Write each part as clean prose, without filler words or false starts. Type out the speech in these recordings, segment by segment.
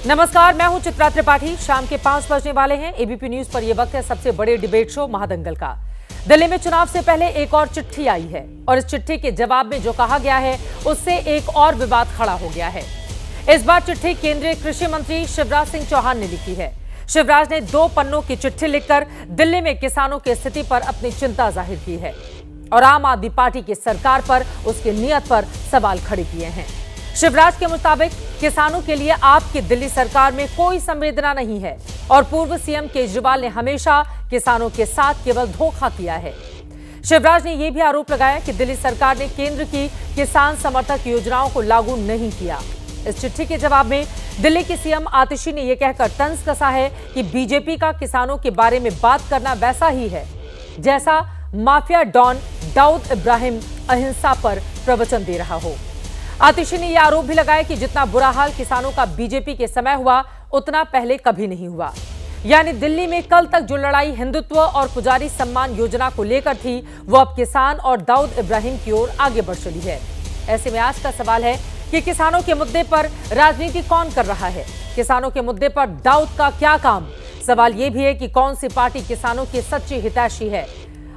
नमस्कार, मैं हूं चित्रा त्रिपाठी। शाम के 5 बजने वाले हैं। एबीपी न्यूज पर यह वक्त है सबसे बड़े डिबेट शो महादंगल का। दिल्ली में चुनाव से पहले एक और चिट्ठी आई है और इस चिट्ठी के जवाब में जो कहा गया है उससे एक और विवाद खड़ा हो गया है। इस बार चिट्ठी केंद्रीय कृषि मंत्री शिवराज सिंह चौहान ने लिखी है। शिवराज ने 2 पन्नों की चिट्ठी लिखकर दिल्ली में किसानों की स्थिति पर अपनी चिंता जाहिर की है और आम आदमी पार्टी की सरकार पर उसकी नीयत पर सवाल खड़े किए हैं। शिवराज के मुताबिक किसानों के लिए आपकी दिल्ली सरकार में कोई संवेदना नहीं है और पूर्व सीएम केजरीवाल ने हमेशा किसानों के साथ केवल धोखा किया है। शिवराज ने यह भी आरोप लगाया कि दिल्ली सरकार ने केंद्र की किसान समर्थक योजनाओं को लागू नहीं किया। इस चिट्ठी के जवाब में दिल्ली के सीएम आतिशी ने यह कहकर तंज कसा है कि बीजेपी का किसानों के बारे में बात करना वैसा ही है जैसा माफिया डॉन दाऊद इब्राहिम अहिंसा पर प्रवचन दे रहा हो। आतिशी ने यह आरोप भी लगाया कि जितना बुरा हाल किसानों का बीजेपी के समय हुआ उतना पहले कभी नहीं हुआ। यानी दिल्ली में कल तक जो लड़ाई हिंदुत्व और पुजारी सम्मान योजना को लेकर थी वो अब किसान और दाऊद इब्राहिम की ओर आगे बढ़ चली है। ऐसे में आज का सवाल है कि किसानों के मुद्दे पर राजनीति कौन कर रहा है? किसानों के मुद्दे पर दाऊद का क्या काम? सवाल यह भी है कि कौन सी पार्टी किसानों की सच्ची हितैषी है।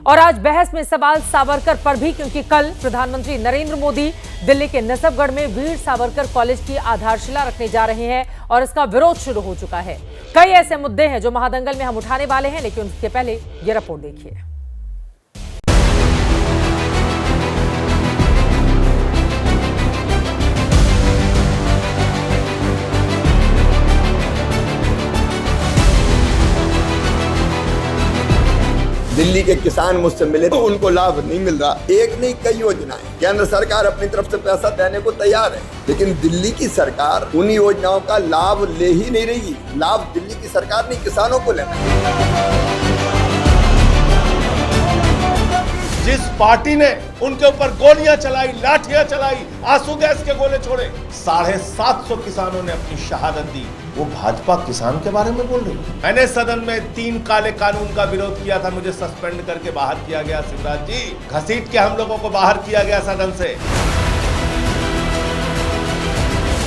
और आज बहस में सवाल सावरकर पर भी, क्योंकि कल प्रधानमंत्री नरेंद्र मोदी दिल्ली के नसबगढ़ में वीर सावरकर कॉलेज की आधारशिला रखने जा रहे हैं और इसका विरोध शुरू हो चुका है। कई ऐसे मुद्दे हैं जो महादंगल में हम उठाने वाले हैं, लेकिन उसके पहले ये रिपोर्ट देखिए। दिल्ली के किसान मुझसे मिले तो उनको लाभ नहीं मिल रहा। एक नहीं कई योजनाएं केंद्र सरकार अपनी तरफ से पैसा देने को तैयार है, लेकिन दिल्ली की सरकार उन योजनाओं का लाभ ले ही नहीं रही। लाभ दिल्ली की सरकार नहीं, किसानों को लेना है। जिस पार्टी ने उनके ऊपर गोलियां चलाई, लाठियां चलाई, आंसू गैस के गोले छोड़े, 750 किसानों ने अपनी शहादत दी, वो भाजपा किसान के बारे में बोल रही है। मैंने सदन में 3 काले कानून का विरोध किया था, मुझे सस्पेंड करके बाहर किया गया। शिवराज जी, घसीट के हम लोगों को बाहर किया गया सदन से।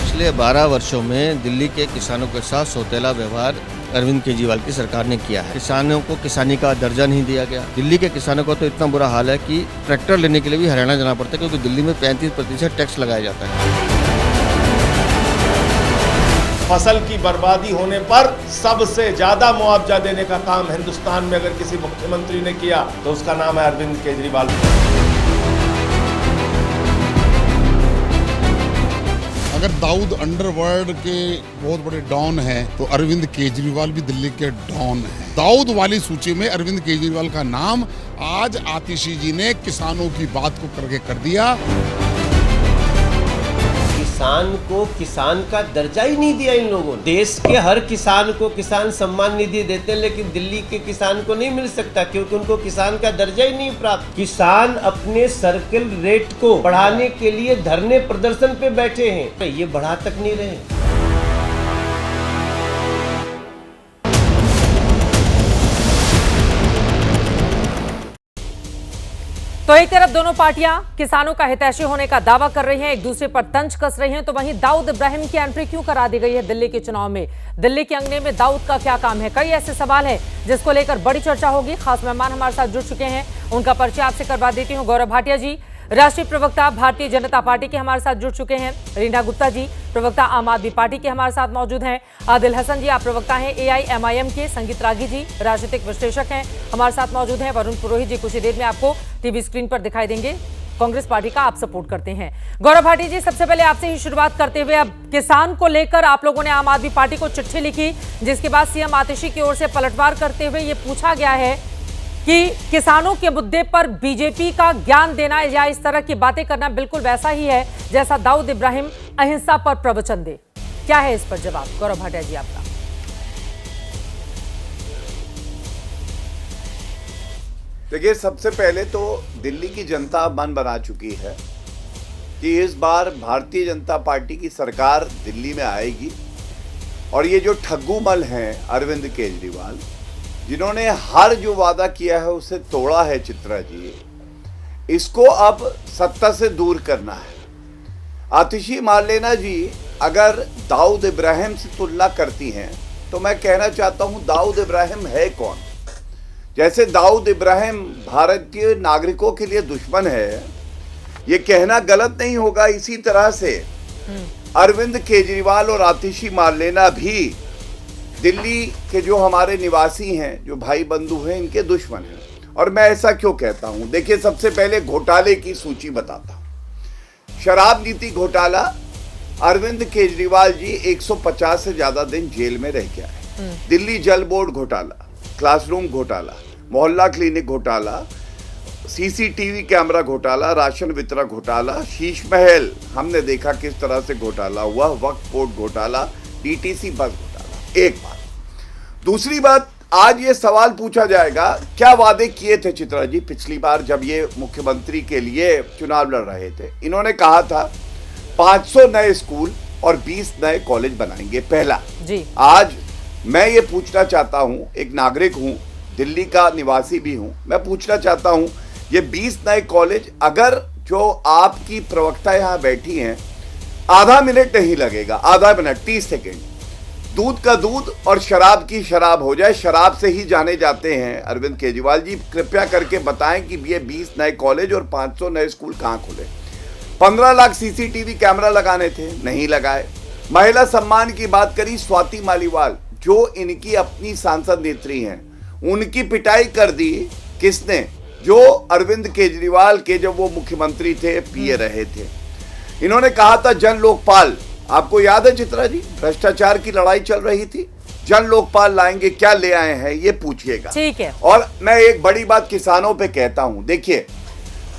पिछले 12 वर्षों में दिल्ली के किसानों के साथ सौतेला व्यवहार अरविंद केजरीवाल की सरकार ने किया है। किसानों को किसानी का दर्जा नहीं दिया गया। दिल्ली के किसानों का तो इतना बुरा हाल है कि ट्रैक्टर लेने के लिए भी हरियाणा जाना पड़ता है, क्योंकि दिल्ली में 35% टैक्स लगाया जाता है। फसल की बर्बादी होने पर सबसे ज्यादा मुआवजा देने का काम हिंदुस्तान में अगर किसी मुख्यमंत्री ने किया तो उसका नाम है अरविंद केजरीवाल। अगर दाऊद अंडरवर्ल्ड के बहुत बड़े डॉन हैं तो अरविंद केजरीवाल भी दिल्ली के डॉन हैं। दाऊद वाली सूची में अरविंद केजरीवाल का नाम आज आतिशी जी ने किसानों की बात को करके कर दिया। किसान को किसान का दर्जा ही नहीं दिया इन लोगों ने। देश के हर किसान को किसान सम्मान निधि देते हैं, लेकिन दिल्ली के किसान को नहीं मिल सकता क्योंकि उनको किसान का दर्जा ही नहीं प्राप्त। किसान अपने सर्कल रेट को बढ़ाने के लिए धरने प्रदर्शन पे बैठे हैं, ये बढ़ा तक नहीं रहे। तो एक तरफ दोनों पार्टियां किसानों का हितैषी होने का दावा कर रही हैं, एक दूसरे पर तंज कस रही हैं, तो वहीं दाऊद इब्राहिम की एंट्री क्यों करा दी गई है दिल्ली के चुनाव में? दिल्ली के अंगने में दाऊद का क्या काम है? कई ऐसे सवाल हैं जिसको लेकर बड़ी चर्चा होगी। खास मेहमान हमारे साथ जुड़ चुके हैं, उनका परिचय आपसे करवा देती हूँ। गौरव भाटिया जी, राष्ट्रीय प्रवक्ता भारतीय जनता पार्टी के हमारे साथ जुड़ चुके हैं। रीना गुप्ता जी, प्रवक्ता आम आदमी पार्टी के हमारे साथ मौजूद हैं। आदिल हसन जी, आप प्रवक्ता हैं AIMIM के। संगीत रागी जी, राजनीतिक विश्लेषक हैं, हमारे साथ मौजूद हैं। वरुण पुरोहित जी कुछ ही देर में आपको टीवी स्क्रीन पर दिखाई देंगे। कांग्रेस पार्टी का आप सपोर्ट करते हैं। गौरव भाटिया जी, सबसे पहले आपसे ही शुरुआत करते हुए, अब किसान को लेकर आप लोगों ने आम आदमी पार्टी को चिट्ठी लिखी, जिसके बाद सीएम आतिशी की ओर से पलटवार करते हुए ये पूछा गया है कि किसानों के मुद्दे पर बीजेपी का ज्ञान देना या इस तरह की बातें करना बिल्कुल वैसा ही है जैसा दाऊद इब्राहिम अहिंसा पर प्रवचन दे। क्या है इस पर जवाब, गौरव भाटिया जी आपका? देखिए, सबसे पहले तो दिल्ली की जनता मन बना चुकी है कि इस बार भारतीय जनता पार्टी की सरकार दिल्ली में आएगी और ये जो ठग्गूमल हैं अरविंद केजरीवाल, जिन्होंने हर जो वादा किया है उसे तोड़ा है, चित्रा जी, इसको अब सत्ता से दूर करना है। आतिशी मार्लेना जी अगर दाऊद इब्राहिम से तुलना करती हैं तो मैं कहना चाहता हूं दाऊद इब्राहिम है कौन। जैसे दाऊद इब्राहिम भारतीय नागरिकों के लिए दुश्मन है, ये कहना गलत नहीं होगा। इसी तरह से अरविंद केजरीवाल और आतिशी मार्लेना भी दिल्ली के जो हमारे निवासी हैं, जो भाई बंधु हैं, इनके दुश्मन हैं। और मैं ऐसा क्यों कहता हूं? देखिए, सबसे पहले घोटाले की सूची बताता हूं। शराब नीति घोटाला, अरविंद केजरीवाल जी 150 से ज्यादा दिन जेल में रह के आए। दिल्ली जल बोर्ड घोटाला, क्लासरूम घोटाला, मोहल्ला क्लिनिक घोटाला, सीसीटीवी कैमरा घोटाला, राशन वितरण घोटाला, शीश महल हमने देखा किस तरह से घोटाला हुआ, वक्फ बोर्ड घोटाला, डीटीसी बस घोटाला। एक बात। दूसरी बात, आज ये सवाल पूछा जाएगा, क्या वादे किए थे चित्रा जी पिछली बार जब ये मुख्यमंत्री के लिए चुनाव लड़ रहे थे? इन्होंने कहा था 500 नए स्कूल और 20 नए कॉलेज बनाएंगे, पहला जी। आज मैं ये पूछना चाहता हूं, एक नागरिक हूं, दिल्ली का निवासी भी हूं, मैं पूछना चाहता हूं, ये 20 नए कॉलेज, अगर जो आपकी प्रवक्ता यहां बैठी हैं, आधा मिनट नहीं लगेगा, आधा मिनट 30 सेकेंड, दूध का दूध और शराब की शराब हो जाए, शराब से ही जाने जाते हैं अरविंद केजरीवाल जी, कृपया करके बताएं कि ये 20 नए कॉलेज और 500 नए स्कूल कहां खुले। 15 लाख सीसीटीवी कैमरा लगाने थे, नहीं लगाए। महिला सम्मान की बात करी, स्वाति मालीवाल जो इनकी अपनी सांसद नेत्री हैं, उनकी पिटाई कर दी किसने? जो अरविंद केजरीवाल के जब वो मुख्यमंत्री थे, पिए रहे थे। इन्होंने कहा था जन लोकपाल, आपको याद है चित्रा जी, भ्रष्टाचार की लड़ाई चल रही थी, जन लोकपाल लाएंगे, क्या ले आए हैं ये पूछिएगा। ठीक है। और मैं एक बड़ी बात किसानों पे कहता हूं, देखिए,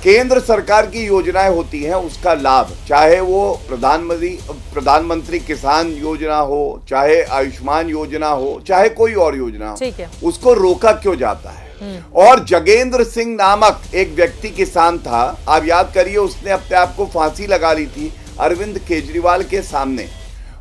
केंद्र सरकार की योजनाएं होती हैं, उसका लाभ, चाहे वो प्रधानमंत्री किसान योजना हो, चाहे आयुष्मान योजना हो, चाहे कोई और योजना हो, उसको रोका क्यों जाता है? और जगेंद्र सिंह नामक एक व्यक्ति किसान था, आप याद करिए, उसने अपने आप को फांसी लगा ली थी अरविंद केजरीवाल के सामने।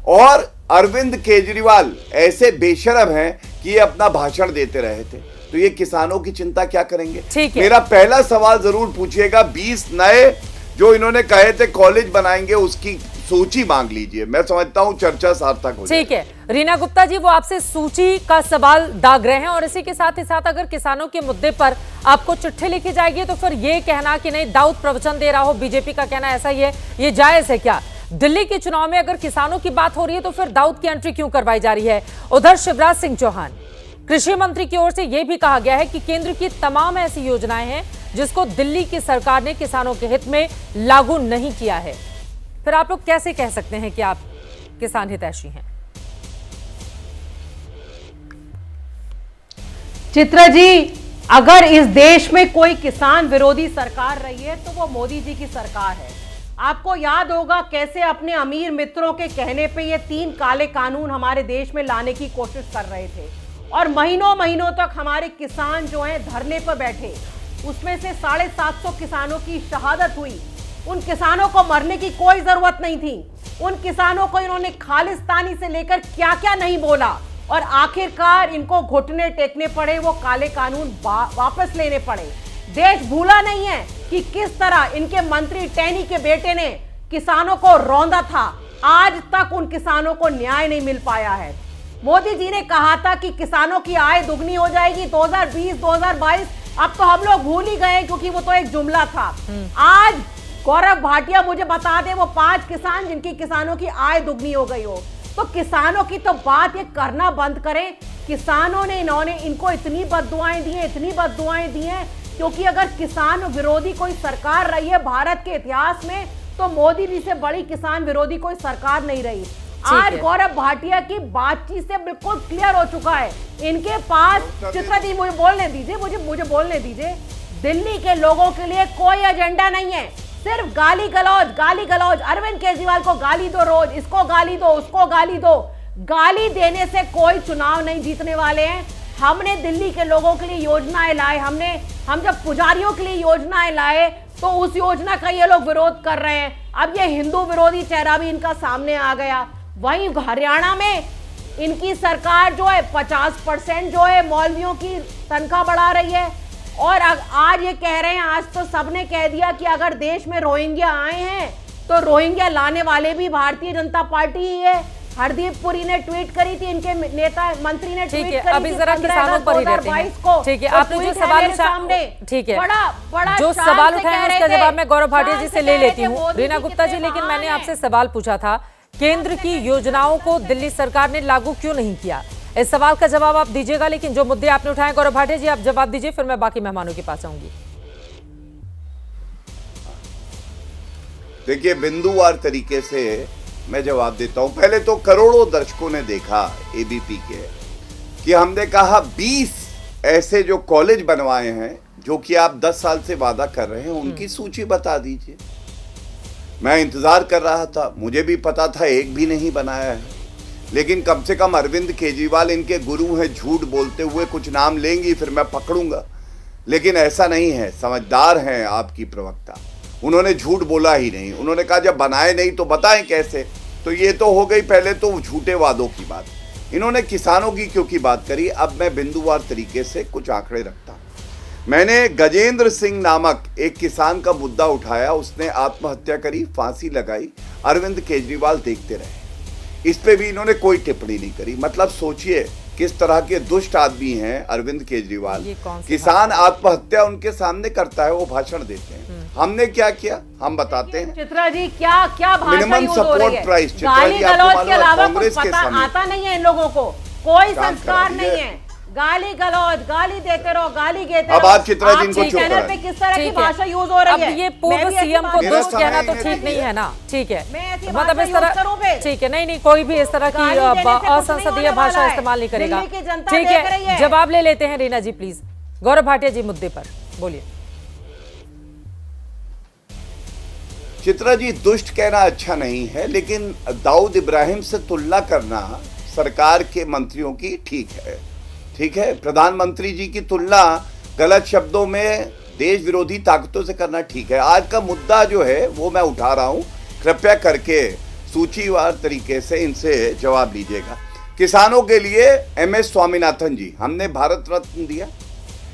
और अरविंद केजरीवाल ऐसे बेशरम हैं कि ये अपना भाषण देते रहे थे, तो ये किसानों की चिंता क्या करेंगे? मेरा पहला सवाल जरूर पूछिएगा, 20 नए जो इन्होंने कहे थे कॉलेज बनाएंगे, उसकी सूची मांग लीजिए। मैं समझता हूं चर्चा सार्थक हो जाएगी। ठीक है, रीना गुप्ता जी वो आपसे सूची का सवाल दाग रहे हैं, और इसी के साथ ही साथ अगर किसानों के मुद्दे पर आपको चिट्ठी लिखी जाएगी तो फिर ये कहना कि नहीं दाऊद प्रवचन दे रहा हो, बीजेपी का कहना ऐसा ही है, ये जायज है क्या? दिल्ली के चुनाव में अगर किसानों की बात हो रही है तो फिर दाऊद की एंट्री क्यों करवाई जा रही है? उधर शिवराज सिंह चौहान, कृषि मंत्री की ओर से यह भी कहा गया है कि केंद्र की तमाम ऐसी योजनाएं हैं जिसको दिल्ली की सरकार ने किसानों के हित में लागू नहीं किया है। फिर आप लोग कैसे कह सकते हैं कि आप किसान हितैषी हैं? चित्रा जी, अगर इस देश में कोई किसान विरोधी सरकार रही है तो वो मोदी जी की सरकार है। आपको याद होगा कैसे अपने अमीर मित्रों के कहने पे ये 3 काले कानून हमारे देश में लाने की कोशिश कर रहे थे, और महीनों महीनों तक हमारे किसान जो हैं धरने पर बैठे। उसमें से 750 किसानों की शहादत हुई। उन किसानों को मरने की कोई जरूरत नहीं थी। उन किसानों को इन्होंने खालिस्तानी से लेकर क्या क्या नहीं बोला, और आखिरकार इनको घुटने टेकने पड़े, वो काले कानून वापस लेने पड़े। देश भूला नहीं है कि किस तरह इनके मंत्री टैनी के बेटे ने किसानों को रौंदा था। आज तक उन किसानों को न्याय नहीं मिल पाया है। मोदी जी ने कहा था कि किसानों की आय दुगनी हो जाएगी 2020-2022, अब तो हम लोग भूल ही गए क्योंकि वो तो एक जुमला था। आज गौरव भाटिया मुझे बता दे वो 5 किसान जिनकी किसानों की आय दुगनी हो गई हो। तो किसानों की तो बात ये करना बंद करें। किसानों ने इनको इतनी बद्दुआएं दी हैं, क्योंकि अगर किसान विरोधी कोई सरकार रही है भारत के इतिहास में तो मोदी जी से बड़ी किसान विरोधी कोई सरकार नहीं रही। आज गौरव भाटिया की बातचीत से बिल्कुल क्लियर हो चुका है, इनके पास, चित्रा जी मुझे बोलने दीजिए, मुझे बोलने दीजिए, दिल्ली के लोगों के लिए कोई एजेंडा नहीं है, सिर्फ गाली गलौज। अरविंद केजरीवाल को गाली दो, रोज इसको गाली दो, उसको गाली दो। गाली देने से कोई चुनाव नहीं जीतने वाले हैं। हमने दिल्ली के लोगों के लिए योजनाएं लाए, हम जब पुजारियों के लिए योजनाएं लाए तो उस योजना का ये लोग विरोध कर रहे हैं। अब ये हिंदू विरोधी चेहरा भी इनका सामने आ गया। वहीं हरियाणा में इनकी सरकार जो है 50% जो है मौलवियों की तनख्वाह बढ़ा रही है, और आज ये कह रहे हैं, आज तो सबने कह दिया कि अगर देश में रोहिंग्या आए हैं तो रोहिंग्या लाने वाले भी भारतीय जनता पार्टी ही है। हरदीप पुरी ने ट्वीट करी थी, इनके नेता मंत्री ने ठीक ट्वीट है, करी अभी थी जरा किसानों पर ही रहते हैं। ठीक है, आपने जो सवाल सामने ठीक है, बड़ा जो शान सवाल से उठाए कह रहे उसका थे, जवाब मैं गौरव भाटिया जी शान से ले कह रहे लेती थे, हूँ। मोदी रीना जी गुप्ता जी, कितने लेकिन महान मैंने हैं। आपसे सवाल पूछा था, केंद्र की योजनाओं को दिल्ली सरकार ने लागू क्यों नहीं किया? इस सवाल का जवाब आप दीजिएगा, लेकिन जो मुद्दे आपने उठाए गौरव भाटिया जी, आप जवाब दीजिए, फिर मैं बाकी मेहमानों के पास आऊंगी। देखिए, बिंदुवार तरीके से मैं जवाब देता हूं। पहले तो करोड़ों दर्शकों ने देखा एबीपी के कि हमने कहा 20 ऐसे जो कॉलेज बनवाए हैं जो कि आप 10 साल से वादा कर रहे हैं, उनकी सूची बता दीजिए। मैं इंतजार कर रहा था, मुझे भी पता था एक भी नहीं बनाया है, लेकिन कम से कम अरविंद केजरीवाल इनके गुरु हैं, झूठ बोलते हुए कुछ नाम लेंगी फिर मैं पकड़ूंगा। लेकिन ऐसा नहीं है, समझदार हैं आपकी प्रवक्ता, उन्होंने झूठ बोला ही नहीं। उन्होंने कहा जब बनाए नहीं तो बताएं कैसे। तो ये तो हो गई पहले तो झूठे वादों की बात। इन्होंने किसानों की क्योंकि बात करी, अब मैं बिंदुवार तरीके से कुछ आंकड़े रखता हूं। मैंने गजेंद्र सिंह नामक एक किसान का मुद्दा उठाया, उसने आत्महत्या करी, फांसी लगाई, अरविंद केजरीवाल देखते रहे। इस पे भी इन्होंने कोई टिप्पणी नहीं करी। मतलब सोचिए किस तरह के दुष्ट आदमी हैं अरविंद केजरीवाल। किसान आत्महत्या उनके सामने करता है, वो भाषण देते हैं। हमने क्या किया हम बताते हैं। चित्रा जी, क्या क्या भाषा मिनिमम यूज हो रही सपोर्ट है? प्राइस, गाली गलौज के अलावा कुछ कांग्रेस के पता सामने आता नहीं है इन लोगों को, कोई काम संस्कार करा नहीं दीजिए। है। गाली गलौज, गाली देते रहो, गाली देते अब रहो। आप चित्रा जी इनको आपके चुप चैनल कराएं। पे किस तरह की ठीक है। भाषा यूज हो रही अब है? ये पूर्व मैं भी ऐसी सीएम को भाषा दोष यूज कहना तो समय ठीक नहीं है ना। ठीक है, मैं ऐसी मतलब भाषा इस तरह यूज करूं फिर? ठीक है, नहीं कोई भी इस तरह की गाली देने से कुछ नहीं असंसदीय होने भाषा वाला है। इस्तेमाल नहीं करेगा। दिल्ली की जनता ठीक देख रही है, है। जवाब ले लेते हैं रीना जी प्लीज। गौरव भाटिया जी मुद्दे पर बोलिए। चित्रा जी, दुष्ट कहना अच्छा नहीं है, लेकिन दाऊद इब्राहिम से तुलना करना सरकार के मंत्रियों की ठीक है। ठीक है, प्रधानमंत्री जी की तुलना गलत शब्दों में देश विरोधी ताकतों से करना ठीक है। आज का मुद्दा जो है वो मैं उठा रहा हूं, कृपया करके सूचीवार तरीके से इनसे जवाब लीजिएगा। किसानों के लिए MS स्वामीनाथन जी, हमने भारत रत्न दिया।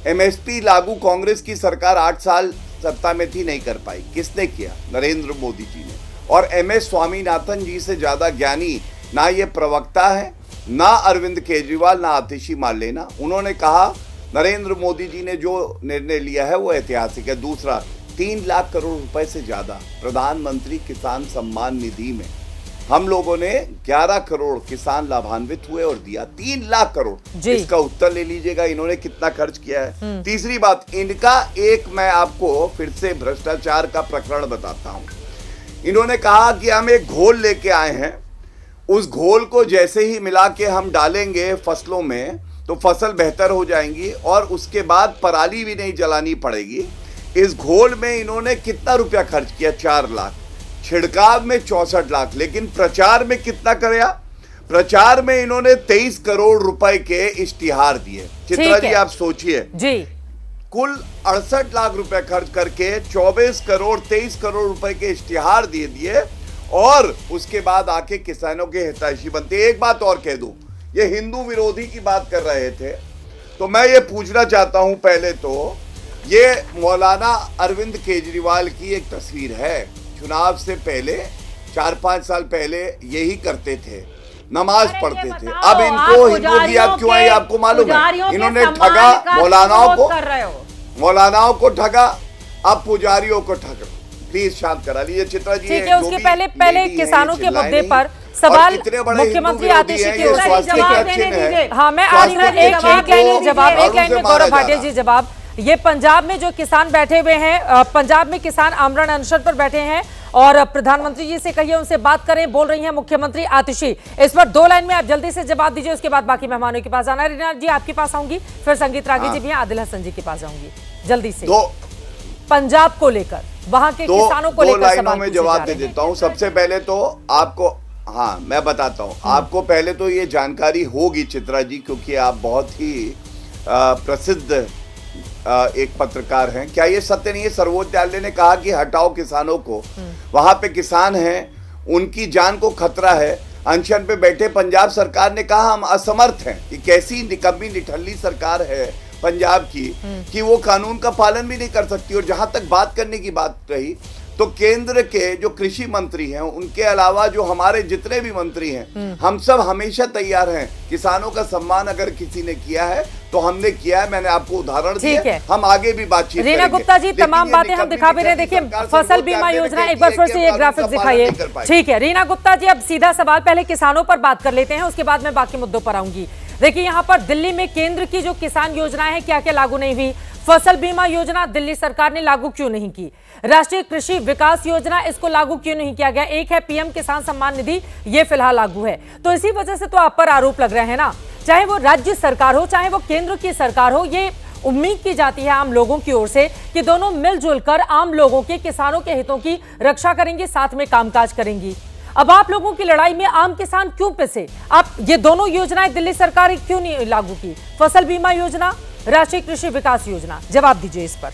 MSP लागू कांग्रेस की सरकार 8 साल सत्ता में थी, नहीं कर पाई। किसने किया? नरेंद्र मोदी जी ने। और MS स्वामीनाथन जी से ज्यादा ज्ञानी ना ये प्रवक्ता है, ना अरविंद केजरीवाल, ना आतिशी मार्लेना। उन्होंने कहा नरेंद्र मोदी जी ने जो निर्णय लिया है वो ऐतिहासिक है। दूसरा, 3 लाख करोड़ रुपए से ज्यादा प्रधानमंत्री किसान सम्मान निधि में हम लोगों ने 11 करोड़ किसान लाभान्वित हुए और दिया 3 लाख करोड़। इसका उत्तर ले लीजिएगा इन्होंने कितना खर्च किया है। तीसरी बात, इनका एक मैं आपको फिर से भ्रष्टाचार का प्रकरण बताता हूं। इन्होंने कहा कि हम एक घोल लेके आए हैं, उस घोल को जैसे ही मिला के हम डालेंगे फसलों में तो फसल बेहतर हो जाएंगी और उसके बाद पराली भी नहीं जलानी पड़ेगी। इस घोल में इन्होंने कितना रुपया खर्च किया? 4 लाख। छिड़काव में 64 लाख। लेकिन प्रचार में कितना कराया? प्रचार में इन्होंने 23 करोड़ रुपए के इश्तिहार दिए। चित्रा जी आप सोचिए जी, कुल 68 लाख रुपए खर्च करके 24 करोड़ 23 करोड़ रुपए के इश्तिहार दिए और उसके बाद आके किसानों के हितैषी बनते। एक बात और कह दूं, ये हिंदू विरोधी की बात कर रहे थे, तो मैं ये पूछना चाहता हूं, पहले तो ये मौलाना अरविंद केजरीवाल की एक तस्वीर है। चुनाव से पहले 4-5 साल पहले यही करते थे, नमाज पढ़ते थे। अब इनको हिंदुइयत क्यों है आपको मालूम है? इन्होंने ठगा मौलानाओं को ठगा, अब पुजारियों को ठगा। प्लीज शांत करा लीजिए चित्रा जी। ठीक है, उसके पहले किसानों के मुद्दे पर सवाल मुख्यमंत्री आतिशी की ओर से। हाँ, मैं एक लाइन में गौरव भाटिया जी जवाब। ये पंजाब में जो किसान बैठे हुए हैं, पंजाब में किसान आमरण अनशन पर बैठे हैं और प्रधानमंत्री जी से कहिए उनसे बात करें, बोल रही हैं मुख्यमंत्री आतिशी। इस पर 2 लाइन में आप जल्दी से जवाब दीजिए, उसके बाद बाकी मेहमानों के पास आना। रीना जी आपके पास आऊंगी, फिर संगीत रागी जी भी हैं, आदिल हसन जी के पास जाऊंगी। जल्दी से पंजाब को लेकर, वहां के किसानों को लेकर 2 लाइनों में जवाब दे देता हूं। सबसे पहले तो आपको, हाँ मैं बताता हूं आपको, पहले तो ये जानकारी होगी चित्रा जी, क्योंकि आप बहुत ही प्रसिद्ध एक पत्रकार हैं। क्या ये सत्य नहीं है? सर्वोच्च न्यायालय ने कहा कि हटाओ किसानों को, वहां पे किसान हैं, उनकी जान को खतरा है। अनशन पे बैठे पंजाब सरकार ने कहा हम असमर्थ हैं। ये कैसी निकम्मी निठल्ली सरकार है पंजाब की कि वो कानून का पालन भी नहीं कर सकती। और जहां तक बात करने की बात रही, तो केंद्र के जो कृषि मंत्री हैं, उनके अलावा जो हमारे जितने भी मंत्री हैं, हम सब हमेशा तैयार हैं। किसानों का सम्मान अगर किसी ने किया है तो हमने किया है। मैंने आपको उदाहरण दिया, हम आगे भी बातचीत रीना गुप्ता जी, तमाम बातें हम दिखा भी रहे हैं। देखिए फसल बीमा योजना, एक बार फिर से ये ग्राफिक्स दिखाइए। ठीक है रीना गुप्ता जी, अब सीधा सवाल पहले किसानों पर बात कर लेते हैं, उसके बाद मैं बाकी मुद्दों पर आऊंगी। देखिए यहाँ पर दिल्ली में केंद्र की जो किसान योजनाएं हैं, क्या क्या लागू नहीं हुई? फसल बीमा योजना दिल्ली सरकार ने लागू क्यों नहीं की? राष्ट्रीय कृषि विकास योजना, इसको लागू क्यों नहीं किया गया? एक है पीएम किसान सम्मान निधि, ये फिलहाल लागू है। तो इसी वजह से तो आप पर आरोप लग रहे हैं ना, चाहे वो राज्य सरकार हो चाहे वो केंद्र की सरकार हो। ये उम्मीद की जाती है आम लोगों की ओर से कि दोनों मिलजुल कर आम लोगों के, किसानों के हितों की रक्षा करेंगे, साथ में कामकाज करेंगी। अब आप लोगों की लड़ाई में आम किसान क्यों पिसे? आप ये दोनों योजनाएं दिल्ली सरकार क्यों नहीं लागू की? फसल बीमा योजना, राष्ट्रीय कृषि विकास योजना, जवाब दीजिए इस पर।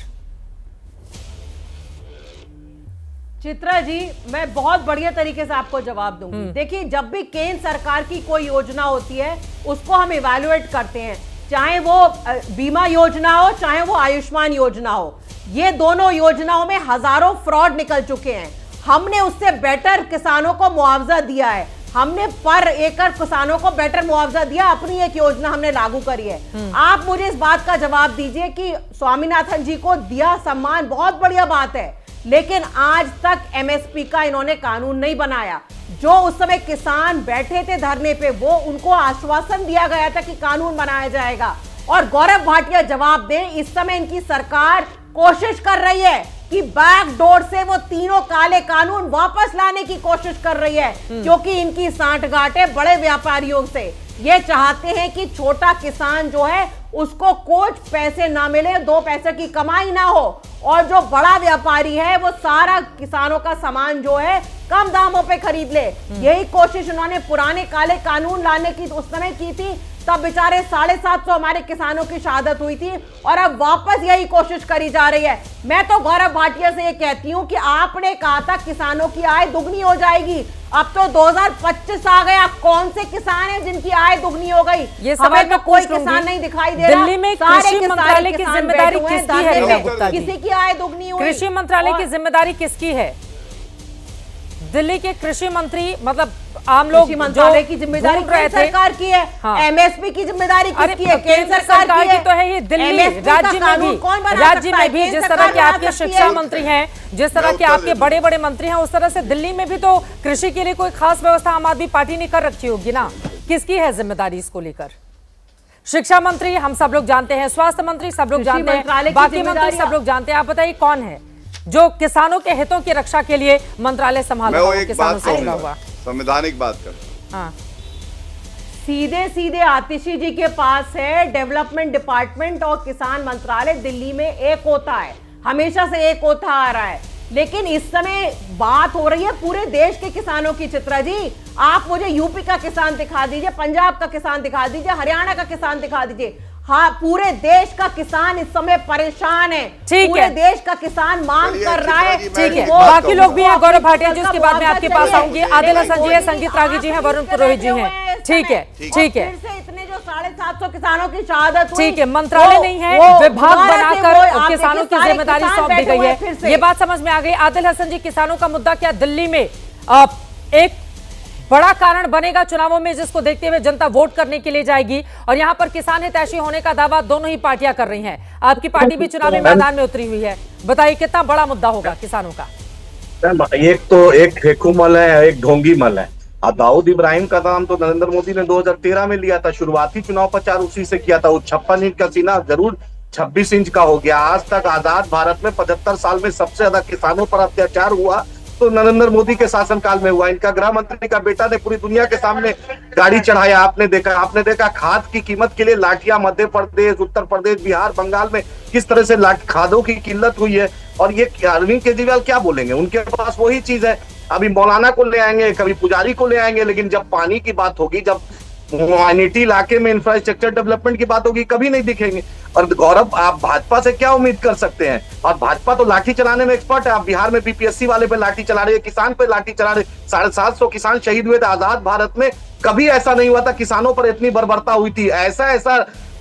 चित्रा जी, मैं बहुत बढ़िया तरीके से आपको जवाब दूंगी। देखिए, जब भी केंद्र सरकार की कोई योजना होती है उसको हम इवैल्यूएट करते हैं, चाहे वो बीमा योजना हो चाहे वो आयुष्मान योजना हो। ये दोनों योजनाओं में हजारों फ्रॉड निकल चुके हैं। हमने उससे बेटर किसानों को मुआवजा दिया है, हमने पर एकड़ किसानों को बेटर मुआवजा दिया, अपनी एक योजना हमने लागू करी है। आप मुझे इस बात का जवाब दीजिए कि स्वामीनाथन जी को दिया सम्मान, बहुत बढ़िया बात है, लेकिन आज तक एमएसपी का इन्होंने कानून नहीं बनाया। जो उस समय किसान बैठे थे धरने पे, वो उनको आश्वासन दिया गया था कि कानून बनाया जाएगा। और गौरव भाटिया जवाब दें, इस समय इनकी सरकार कोशिश कर रही है कि बैकडोर से वो तीनों काले कानून वापस लाने की कोशिश कर रही है, क्योंकि इनकी सांठगांठ है बड़े व्यापारियों से। ये चाहते हैं कि छोटा किसान जो है उसको कुछ पैसे ना मिले, 2 पैसे की कमाई ना हो, और जो बड़ा व्यापारी है वो सारा किसानों का सामान जो है कम दामों पे खरीद ले। यही कोशिश उन्होंने पुराने काले कानून लाने की उस समय की थी, तब बेचारे 750 हमारे किसानों की शहादत हुई थी, और अब वापस यही कोशिश करी जा रही है। मैं तो गौरव भाटिया से ये कहती हूँ कि आपने कहा था किसानों की आय दुगनी हो जाएगी, अब तो 2025 आ गया, कौन से किसान हैं जिनकी आय दुगनी हो गई? ये सवाल तो कोई किसान नहीं दिखाई दे रहा। दिल्ली में कृषि मंत्रालय की जिम्मेदारी किसकी है रीना गुप्ता जी? किसी की आय दुगनी हुई। कृषि मंत्रालय की जिम्मेदारी किसकी है? दिल्ली के कृषि मंत्री, मतलब आम लोग मंत्रालय की जिम्मेदारी सरकार की है। हाँ। एमएसपी की जिम्मेदारी किसकी है? केंद्र सरकार की तो है। ये दिल्ली राज्य में भी जिस तरह के आपके शिक्षा मंत्री हैं, जिस तरह के आपके बड़े बड़े मंत्री हैं, उस तरह से दिल्ली में भी तो कृषि के लिए कोई खास व्यवस्था आम आदमी पार्टी ने कर रखी होगी ना। किसकी है जिम्मेदारी इसको लेकर? शिक्षा मंत्री हम सब लोग जानते हैं, स्वास्थ्य मंत्री सब लोग जानते हैं, बाकी मंत्री सब लोग जानते हैं। आप बताइए कौन है जो किसानों के हितों की रक्षा के लिए मंत्रालय संभाल रहा है? किसानों से जुड़ा हुआ संवैधानिक बात कर। हाँ, सीधे सीधे आतिशी जी के पास है डेवलपमेंट डिपार्टमेंट और किसान मंत्रालय। दिल्ली में एक होता है, हमेशा से एक होता आ रहा है, लेकिन इस समय बात हो रही है पूरे देश के किसानों की। चित्रा जी, आप मुझे यूपी का किसान दिखा दीजिए, पंजाब का किसान दिखा दीजिए, हरियाणा का किसान दिखा दीजिए। हाँ, पूरे देश का किसान इस समय परेशान है, पूरे देश का किसान मांग कर रहा है। ठीक है, बाकी लोग भी हैं, गौरव भाटिया जी, उसके बाद में आपके पास आऊंगी। आदिल हसन जी है, संगीत रागी जी हैं, वरुण पुरोहित जी हैं। ठीक है, ठीक है, इतने जो 750 किसानों की शहादत हुई। ठीक है, मंत्रालय नहीं है, विभाग बनाकर किसानों की जिम्मेदारी सौंप दी गई है, ये बात समझ में आ गई। आदिल हसन जी, किसानों का मुद्दा क्या दिल्ली में एक बड़ा कारण बनेगा चुनावों में, जिसको देखते हुए जनता वोट करने के लिए जाएगी, और यहां पर किसान हितैषी होने का दावा दोनों ही पार्टियां कर रही हैं। आपकी पार्टी भी चुनावी मैदान में उतरी हुई है, बताइए कितना बड़ा मुद्दा होगा किसानों का? एक तो एक फेकू मल है, एक ढोंगी मल है। दाऊद इब्राहिम का नाम तो नरेंद्र मोदी ने 2013 में लिया था, शुरुआती चुनाव प्रचार उसी से किया था। वो 56 इंच का सीना जरूर 26 इंच का हो गया। आज तक आजाद भारत में 75 साल में सबसे ज्यादा किसानों पर अत्याचार हुआ तो नरेंद्र मोदी के शासनकाल में हुआ। इनका गृह मंत्री का बेटा ने पूरी दुनिया के सामने गाड़ी चढ़ाया। आपने देखा खाद की कीमत के लिए लाठियां मध्य प्रदेश, उत्तर प्रदेश, बिहार, बंगाल में किस तरह से खादों की किल्लत हुई है। और ये अरविंद केजरीवाल क्या बोलेंगे? उनके पास वही चीज है, अभी मौलाना को ले आएंगे, कभी पुजारी को ले आएंगे, लेकिन जब पानी की बात होगी, जब माइनॉरिटी इलाके में इंफ्रास्ट्रक्चर डेवलपमेंट की बात होगी, कभी नहीं दिखेंगे। और गौरव, आप भाजपा से क्या उम्मीद कर सकते हैं? और भाजपा तो लाठी चलाने में एक्सपर्ट है। आप बिहार में बीपीएससी वाले पे लाठी चला रहे, किसान पे लाठी चला रहे। 750 किसान शहीद हुए थे आजाद भारत में, कभी ऐसा नहीं हुआ था किसानों पर इतनी बर्बरता हुई थी। ऐसा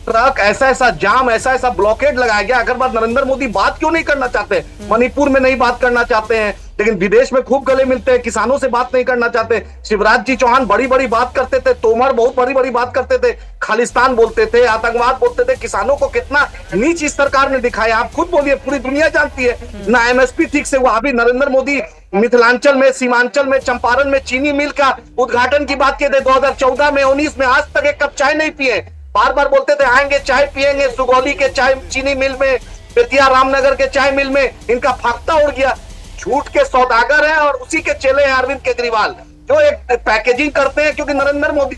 ट्रक, ऐसा ऐसा जाम, ऐसा ऐसा ब्लॉकेड लगाया गया। अगर बात नरेंद्र मोदी बात क्यों नहीं करना चाहते? मणिपुर में नहीं बात करना चाहते हैं, लेकिन विदेश में खूब गले मिलते हैं, किसानों से बात नहीं करना चाहते। शिवराज जी चौहान बड़ी बड़ी बात करते थे, तोमर बहुत बड़ी बड़ी बात करते थे, खालिस्तान बोलते थे, आतंकवाद बोलते थे। किसानों को कितना नीच इस सरकार ने दिखाया, आप खुद बोलिए, पूरी दुनिया जानती है ना। एमएसपी ठीक से हुआ। अभी नरेंद्र मोदी मिथिलांचल में, सीमांचल में, चंपारण में चीनी मिल का उद्घाटन की बात किए थे 2014 में, 19 में, आज तक एक कप चाय नहीं पिए। बार बार बोलते थे आएंगे चाय पिएंगे, सुगौली के चाय चीनी मिल में, बेतिया रामनगर के चाय मिल में इनका फाख्ता उड़ गया। झूठ के सौदागर हैं और उसी के चेले हैं अरविंद केजरीवाल, जो एक पैकेजिंग करते हैं क्योंकि नरेंद्र मोदी।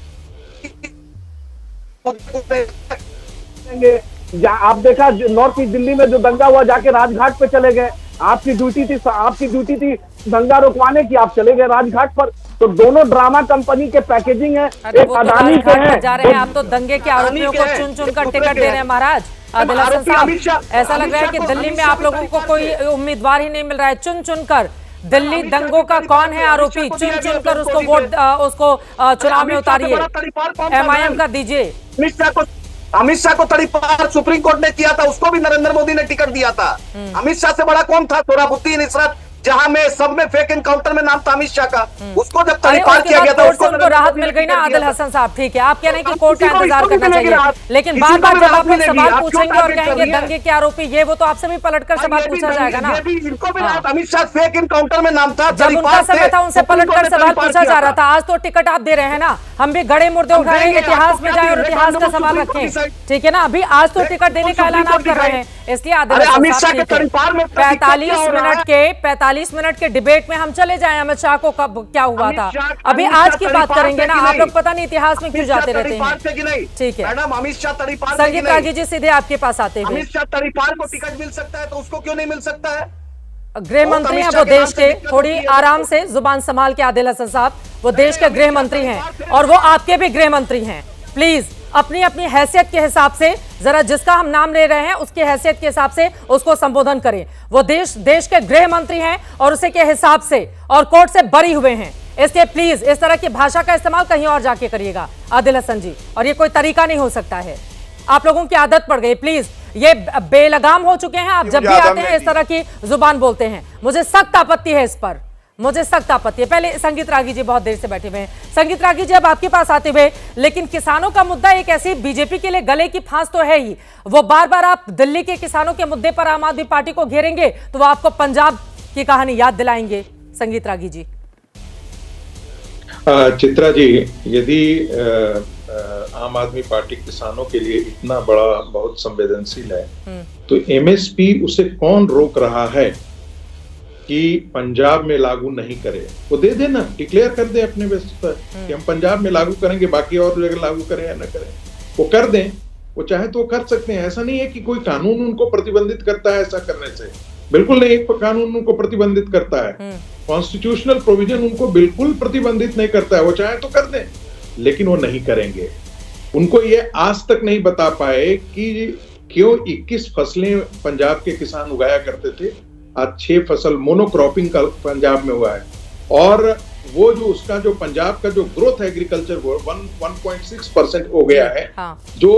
आप देखा नॉर्थ ईस्ट दिल्ली में जो दंगा हुआ, जाके राजघाट पे चले गए। आपकी ड्यूटी थी दंगा रुकवाने की, आप चले गए राजघाट पर। तो दोनों ड्रामा कंपनी के पैकेजिंग है, एक अडानी के हैं। जा रहे हैं आप तो दंगे के आरोपियों को चुन चुन कर टिकट दे रहे हैं महाराज। आदिल हसन साहब, ऐसा लग रहा है कि दिल्ली में आप लोगों को कोई उम्मीदवार ही नहीं मिल रहा है। चुन चुन कर दिल्ली दंगों का कौन है आरोपी, चुन चुन कर उसको वोट, उसको चुनाव में उतारिए, एमआईएम का दीजिए। अमित शाह को तड़ीपार सुप्रीम कोर्ट ने किया था, उसको भी नरेंद्र मोदी ने टिकट दिया था। अमित शाह से बड़ा कौन था? सोहराबुद्दीन इशरत, जहां में सब में फेक एनकाउंटर में नाम था अमित शाह का, उसको जब तड़ीपार किया गया था उसको राहत मिल गई ना। आदिल हसन साहब, ठीक है, आप कह रहे हैं कि कोर्ट का इंतजार करना चाहिए, लेकिन बार बार जब आप लोग सवाल पूछेंगे और कहेंगे दंगे के आरोपी ये वो, तो आपसे भी पलटकर सवाल पूछा जाएगा ना। इनको भी अमित शाह फेक एनकाउंटर में नाम था, जब उनका समय था उनसे पलटकर सवाल पूछा जा रहा था। आज तो टिकट आप दे रहे हैं ना, हम भी गड़े मुर्दे उठाएं, इतिहास में जाए और इतिहास का सवाल रखें, ठीक है ना। अभी आज तो टिकट देने का ऐलान आप कर रहे हैं, इसलिए आदिल हसन साहब 45 मिनट के डिबेट में हम चले जाएं अमित शाह को कब क्या हुआ था, अभी आज की बात करेंगे ना। आप लोग पता नहीं इतिहास में क्यों जाते रहते हैं, ठीक है। मैडम अमित शाह तड़ीपार संगीत रागी जी सीधे आपके पास आते हुए, अमित शाह तड़ीपार को टिकट मिल सकता है तो उसको क्यों नहीं मिल सकता है? गृह मंत्री हैं वो देश के, थोड़ी आराम से जुबान संभाल के आदिल हसन साहब, वो देश के गृह मंत्री हैं और वो आपके भी गृह मंत्री हैं। प्लीज अपनी अपनी हैसियत के हिसाब से जरा, जिसका हम नाम ले रहे हैं उसकी हैसियत के हिसाब से उसको संबोधन करें। वो देश के गृह मंत्री हैं और उसी के हिसाब से और कोर्ट से बरी हुए हैं, इसलिए प्लीज इस तरह की भाषा का इस्तेमाल कहीं और जाके करिएगा आदिल हसन जी, और ये कोई तरीका नहीं हो सकता है। आप लोगों की आदत पड़ गई, प्लीज ये बेलगाम हो चुके हैं आप, जब भी आते हैं इस तरह की जुबान बोलते हैं। मुझे सख्त आपत्ति है इस पर, मुझे सख्त आपत्ति है। पहले संगीत रागी जी बहुत देर से बैठे हुए हैं। संगीत रागी जी अब आपके पास आते हुए, लेकिन किसानों का मुद्दा एक ऐसी बीजेपी के लिए गले की फांस तो है ही, वो बार बार आप दिल्ली के किसानों के मुद्दे पर आम आदमी पार्टी को घेरेंगे तो वो आपको पंजाब की कहानी याद दिलाएंगे। संगीत रागी जी। चित्रा जी, यदि आम आदमी पार्टी किसानों के लिए इतना बड़ा बहुत संवेदनशील है तो एमएसपी उसे कौन रोक रहा है कि पंजाब में लागू नहीं करे? वो दे देना, डिक्लेयर कर दे अपने बेस पर कि हम पंजाब में लागू करेंगे, बाकी और जगह लागू करें या न करें, वो कर दें। वो चाहे तो कर सकते हैं, ऐसा नहीं है कि कोई कानून उनको प्रतिबंधित करता है ऐसा करने से, बिल्कुल नहीं। कानून उनको प्रतिबंधित करता है, कॉन्स्टिट्यूशनल प्रोविजन उनको बिल्कुल प्रतिबंधित नहीं करता है, वो चाहे तो कर दें, लेकिन वो नहीं करेंगे। उनको ये आज तक नहीं बता पाए कि क्यों 21 फसलें पंजाब के किसान उगाया करते थे, आज 6 फसल मोनोक्रॉपिंग का पंजाब में हुआ है, और वो जो उसका जो पंजाब का जो ग्रोथ एग्रीकल्चर वो 1.6% हो गया है, जो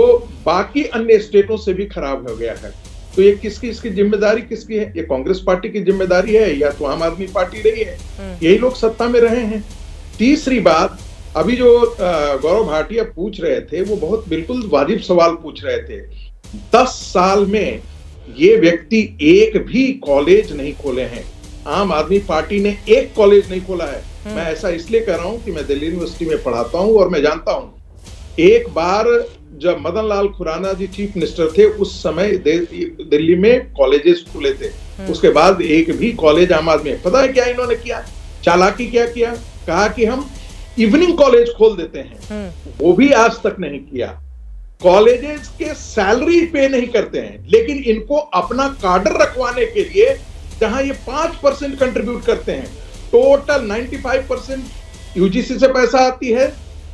बाकी अन्य स्टेटों से भी खराब हो गया है। तो ये किसकी, इसकी जिम्मेदारी किसकी है? ये कांग्रेस पार्टी की जिम्मेदारी है या तो आम आदमी पार्टी रही है? यही लोग सत्ता में रहे हैं। तीसरी बात, अभी जो गौरव भाटिया पूछ रहे थे वो बहुत बिल्कुल वाजिब सवाल पूछ रहे थे। 10 साल में ये व्यक्ति एक भी कॉलेज नहीं खोले हैं, आम आदमी पार्टी ने एक कॉलेज नहीं खोला है। मैं ऐसा इसलिए कह रहा हूं कि मैं दिल्ली यूनिवर्सिटी में पढ़ाता हूं और मैं जानता हूं, एक बार जब मदन लाल खुराना जी चीफ मिनिस्टर थे उस समय दिल्ली में कॉलेजेस खुले थे, उसके बाद एक भी कॉलेज आम आदमी, पता है क्या इन्होंने किया? चालाकी क्या किया? कहा कि हम इवनिंग कॉलेज खोल देते हैं, वो भी आज तक नहीं किया। कॉलेजेस के सैलरी पे नहीं करते हैं, लेकिन इनको अपना कार्डर रखवाने के लिए जहां ये 5% कंट्रीब्यूट करते हैं, टोटल 95% यूजीसी से पैसा आती है,